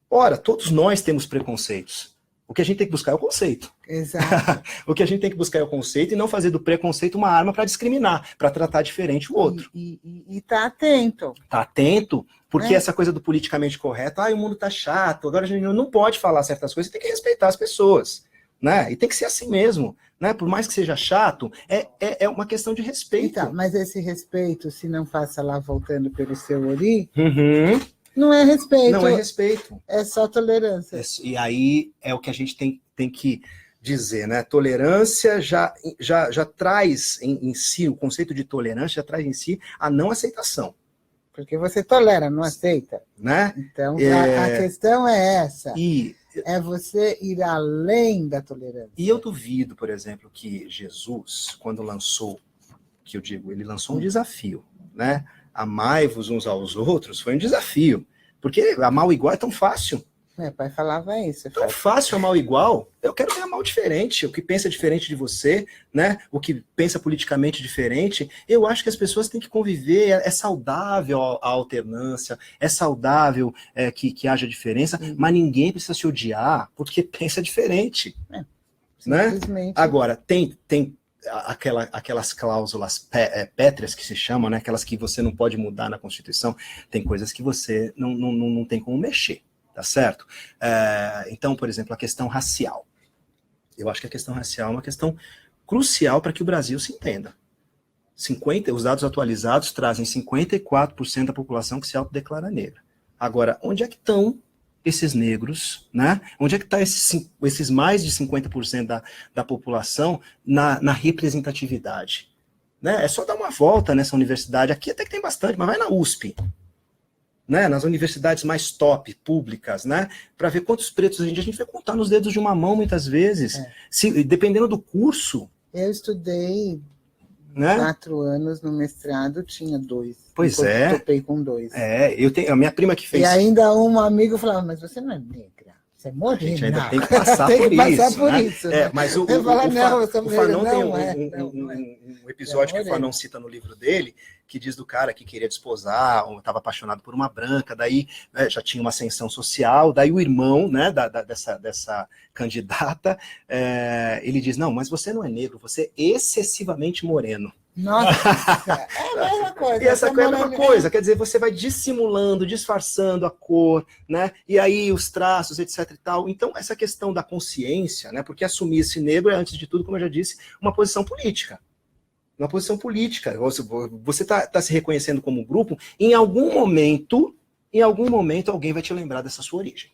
Ora, todos nós temos preconceitos. O que a gente tem que buscar é o conceito. Exato. O que a gente tem que buscar é o conceito e não fazer do preconceito uma arma para discriminar, para tratar diferente o outro. E tá atento. Tá atento, porque essa coisa do politicamente correto, o mundo tá chato, agora a gente não pode falar certas coisas, tem que respeitar as pessoas. Né? E tem que ser assim mesmo, né? Por mais que seja chato, é uma questão de respeito. Então, mas esse respeito, se não passa lá voltando pelo seu ori, não é respeito. Não é respeito. É só tolerância. E aí é o que a gente tem que dizer, né? Tolerância já traz em si, o conceito de tolerância já traz em si a não aceitação. Porque você tolera, não aceita. Né? Então, a questão é essa. É você ir além da tolerância. E eu duvido, por exemplo, que Jesus, quando lançou, ele lançou um desafio, né? Amai-vos uns aos outros, foi um desafio. Porque amar o igual é tão fácil. Meu pai falava isso. Tão fácil amar o igual. Eu quero ver amar o diferente, o que pensa diferente de você, né? O que pensa politicamente diferente. Eu acho que as pessoas têm que conviver, é saudável a alternância, é saudável que haja diferença, mas ninguém precisa se odiar porque pensa diferente. Né? Agora, tem aquelas cláusulas pétreas que se chamam, né? Aquelas que você não pode mudar na Constituição, tem coisas que você não tem como mexer. Tá certo? Então, por exemplo, a questão racial. Eu acho que a questão racial é uma questão crucial para que o Brasil se entenda. Os dados atualizados trazem 54% da população que se autodeclara negra. Agora, onde é que estão esses negros, né? Onde é que estão esses mais de 50% da população na representatividade? Né? É só dar uma volta nessa universidade. Aqui até que tem bastante, mas vai na USP. Né, nas universidades mais top, públicas, né, para ver quantos pretos a gente vai contar nos dedos de uma mão, muitas vezes, dependendo do curso. Eu estudei 4 anos no mestrado, tinha 2. Pois é. Topei com 2. Eu tenho a minha prima que fez. E ainda um amigo falava, mas você não é negra. Você é morena. A gente ainda tem que passar por isso. Né? Mas o Fanon tem um episódio que o Fanon cita no livro dele, que diz do cara que queria desposar, ou estava apaixonado por uma branca, daí já tinha uma ascensão social, daí o irmão, né, dessa candidata, ele diz, não, mas você não é negro, você é excessivamente moreno. Nossa, é a mesma coisa. E essa coisa é a mesma coisa, quer dizer, você vai dissimulando, disfarçando a cor, né, e aí os traços, etc e tal. Então, essa questão da consciência, né, porque assumir-se negro é, antes de tudo, como eu já disse, uma posição política. Uma posição política. Você está se reconhecendo como grupo, em algum momento alguém vai te lembrar dessa sua origem.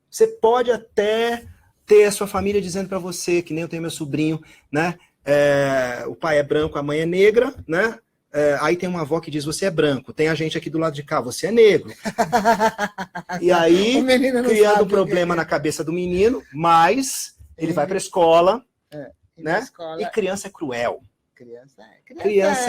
Você pode até ter a sua família dizendo para você, que nem eu tenho meu sobrinho, né? O pai é branco, a mãe é negra, né? Aí tem uma avó que diz, você é branco. Tem a gente aqui do lado de cá, você é negro. E aí, criando um problema na cabeça do menino, mas ele vai para a escola, né? Escola... E criança é cruel. Criança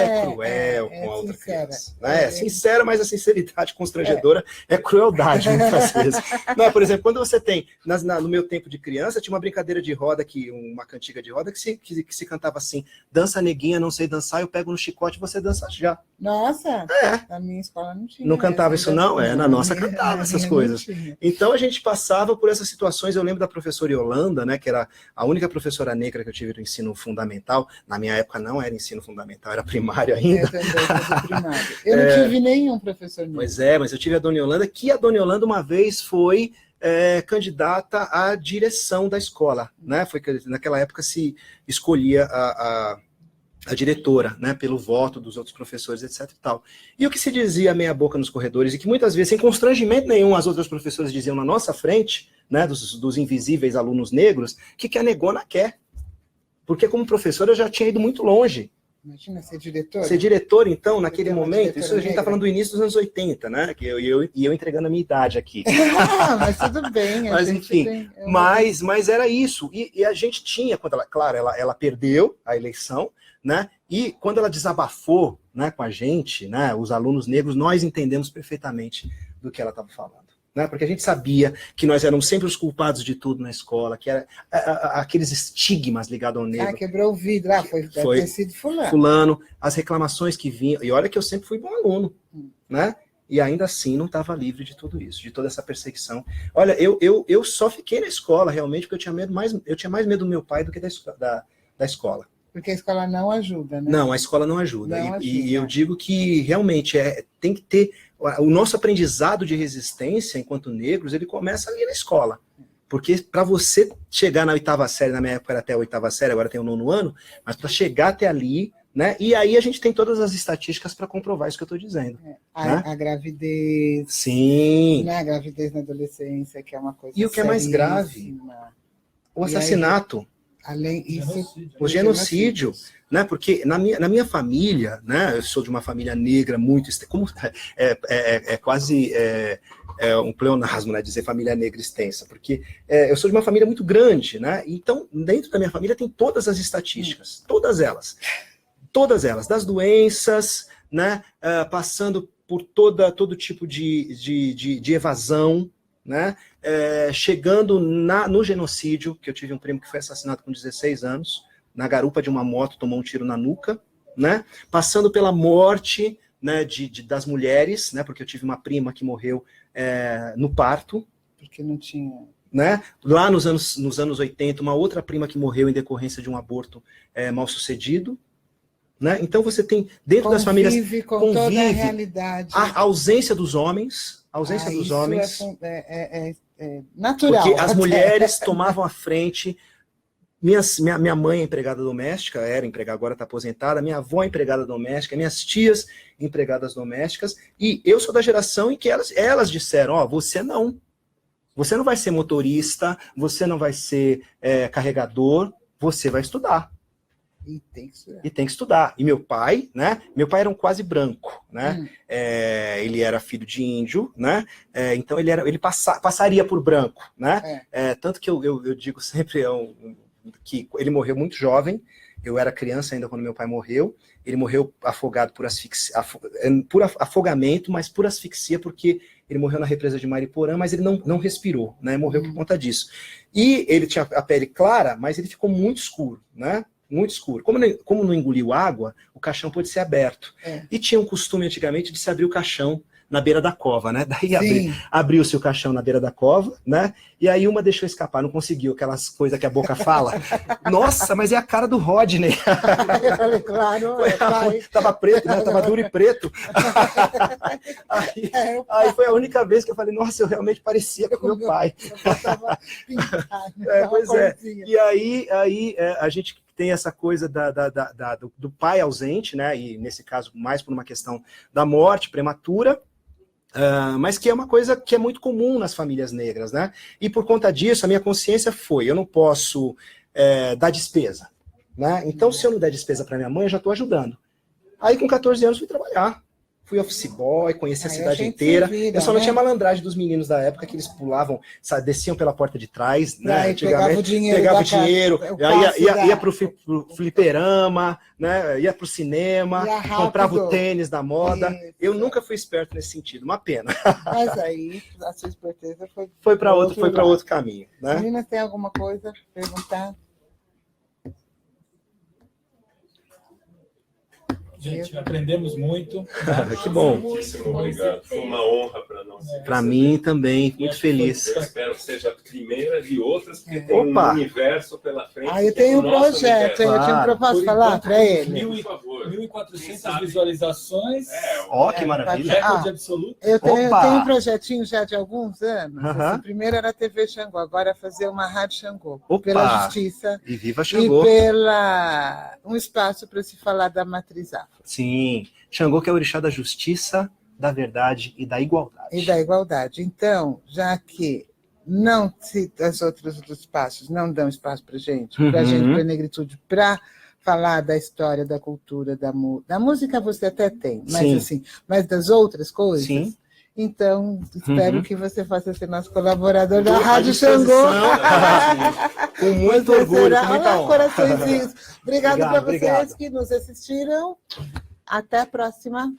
é cruel com a outra criança. Né? É sincera, mas a sinceridade constrangedora é crueldade, muitas vezes. Não, por exemplo, quando você tem, no meu tempo de criança, tinha uma brincadeira de roda, uma cantiga de roda, que se cantava assim, dança neguinha, não sei dançar, eu pego no chicote, você dança já. Nossa, na minha escola não tinha. Não cantava isso não? Na nossa cantava essas coisas. Então a gente passava por essas situações, eu lembro da professora Yolanda, né, que era a única professora negra que eu tive no ensino fundamental, na minha época não era ensino fundamental, era primário ainda. Eu não tive nenhum professor negro. Pois é, mas eu tive a Dona Yolanda, que a Dona Yolanda uma vez foi candidata à direção da escola, né? Foi que naquela época se escolhia a a diretora, né, pelo voto dos outros professores, etc. e tal. E o que se dizia meia boca nos corredores, e que muitas vezes, sem constrangimento nenhum, as outras professoras diziam na nossa frente, né, dos invisíveis alunos negros, que a negona quer. Porque como professora eu já tinha ido muito longe. Imagina ser diretora. Ser diretora, então, naquele momento, isso a gente negra. está falando do início dos anos 80, né? Eu entregando a minha idade aqui. Mas tudo bem. Mas enfim, mas era isso. E a gente tinha, quando ela perdeu a eleição, né? E quando ela desabafou, né, com a gente, né, os alunos negros, nós entendemos perfeitamente do que ela estava falando. Né? Porque a gente sabia que nós éramos sempre os culpados de tudo na escola, que era aqueles estigmas ligados ao negro. Quebrou o vidro, foi ter sido fulano, as reclamações que vinham, e olha que eu sempre fui bom aluno, né? E ainda assim não estava livre de tudo isso, de toda essa perseguição. Olha, eu só fiquei na escola realmente porque eu tinha mais medo do meu pai do que da escola. Porque a escola não ajuda, né? Não, a escola não ajuda. E eu digo que realmente tem que ter... O nosso aprendizado de resistência enquanto negros, ele começa ali na escola. Porque para você chegar na 8ª série, na minha época era até a 8ª série, agora tem o 9º ano, mas para chegar até ali, né? E aí a gente tem todas as estatísticas para comprovar isso que eu estou dizendo. Né? A gravidez. Sim. Né? A gravidez na adolescência, que é uma coisa E o que é mais grave? O assassinato. Além o genocídio, né? Porque na minha família, né? Eu sou de uma família negra muito, como quase um pleonasmo, né? Dizer família negra extensa, porque eu sou de uma família muito grande, né? Então dentro da minha família tem todas as estatísticas, todas elas, das doenças, né? Passando por todo tipo de evasão, né? Chegando no genocídio, que eu tive um primo que foi assassinado com 16 anos, na garupa de uma moto, tomou um tiro na nuca, né? Passando pela morte, né, das mulheres, né? Porque eu tive uma prima que morreu no parto. Porque não tinha... Né? Lá nos anos 80, uma outra prima que morreu em decorrência de um aborto mal sucedido. Né? Então você tem, dentro das famílias, com toda a realidade. A ausência dos homens, é natural. Porque as mulheres tomavam a frente. Minha mãe é empregada doméstica, agora está aposentada, minha avó é empregada doméstica, minhas tias empregadas domésticas, e eu sou da geração em que elas disseram, você não vai ser motorista, você não vai ser carregador, você vai estudar. E tem que estudar. E meu pai, né? Meu pai era um quase branco, né? Ele era filho de índio, né? Então ele passaria por branco, né? Tanto que eu digo sempre que ele morreu muito jovem. Eu era criança ainda quando meu pai morreu. Ele morreu afogado por afogamento, mas por asfixia, porque ele morreu na represa de Mariporã, mas ele não respirou, né? Morreu por conta disso. E ele tinha a pele clara, mas ele ficou muito escuro, né? Muito escuro. Como não engoliu água, o caixão pôde ser aberto. E tinha um costume antigamente de se abrir o caixão na beira da cova, né? Daí abriu-se o caixão na beira da cova, né? E aí uma deixou escapar, não conseguiu, aquelas coisas que a boca fala. Nossa, mas é a cara do Rodney. Eu falei, claro. Tava preto, né? Tava duro e preto. Aí foi a única vez que eu falei, nossa, eu realmente parecia com meu pai. Pois é. E aí a gente tem essa coisa do pai ausente, né? E nesse caso, mais por uma questão da morte prematura, mas que é uma coisa que é muito comum nas famílias negras, né? E por conta disso, a minha consciência eu não posso dar despesa, né? Então, se eu não der despesa para minha mãe, eu já estou ajudando. Aí, com 14 anos, fui trabalhar. Fui office boy, conheci a cidade inteira. Eu só não tinha malandragem dos meninos da época, que eles pulavam, desciam pela porta de trás, né? Antigamente, pegava o dinheiro, ia pro fliperama, né? Ia pro cinema, comprava o tênis da moda. Isso. Eu nunca fui esperto nesse sentido, uma pena. Mas aí, a sua esperteza foi para outro caminho, né? Meninas, tem alguma coisa a perguntar? Gente, aprendemos muito. Que bom. Muitíssimo obrigado. Foi uma honra para nós. Para mim também, muito feliz. Eu espero que seja a primeira de outras, porque tem um universo pela frente. Eu tenho um projeto, eu tinha um propósito falar para ele. 1.400 visualizações. Ó, que maravilha. Recorde absoluto. Eu tenho um projetinho já de alguns anos. Esse primeiro era a TV Xangô, agora é fazer uma Rádio Xangô. Pela justiça. E viva Xangô. E pela um espaço para se falar da matriz afro. Sim. Xangô que é o orixá da justiça, da verdade e da igualdade. E da igualdade. Então, já que não se os outros espaços não dão espaço para gente, para negritude, para falar da história, da cultura, da música você até tem, mas assim, mas das outras coisas. Sim. Então, espero que você faça ser nosso colaborador da Rádio Xangô. Com muito orgulho, com muita honra. Coraçõezinhos. Obrigado para vocês que nos assistiram. Até a próxima.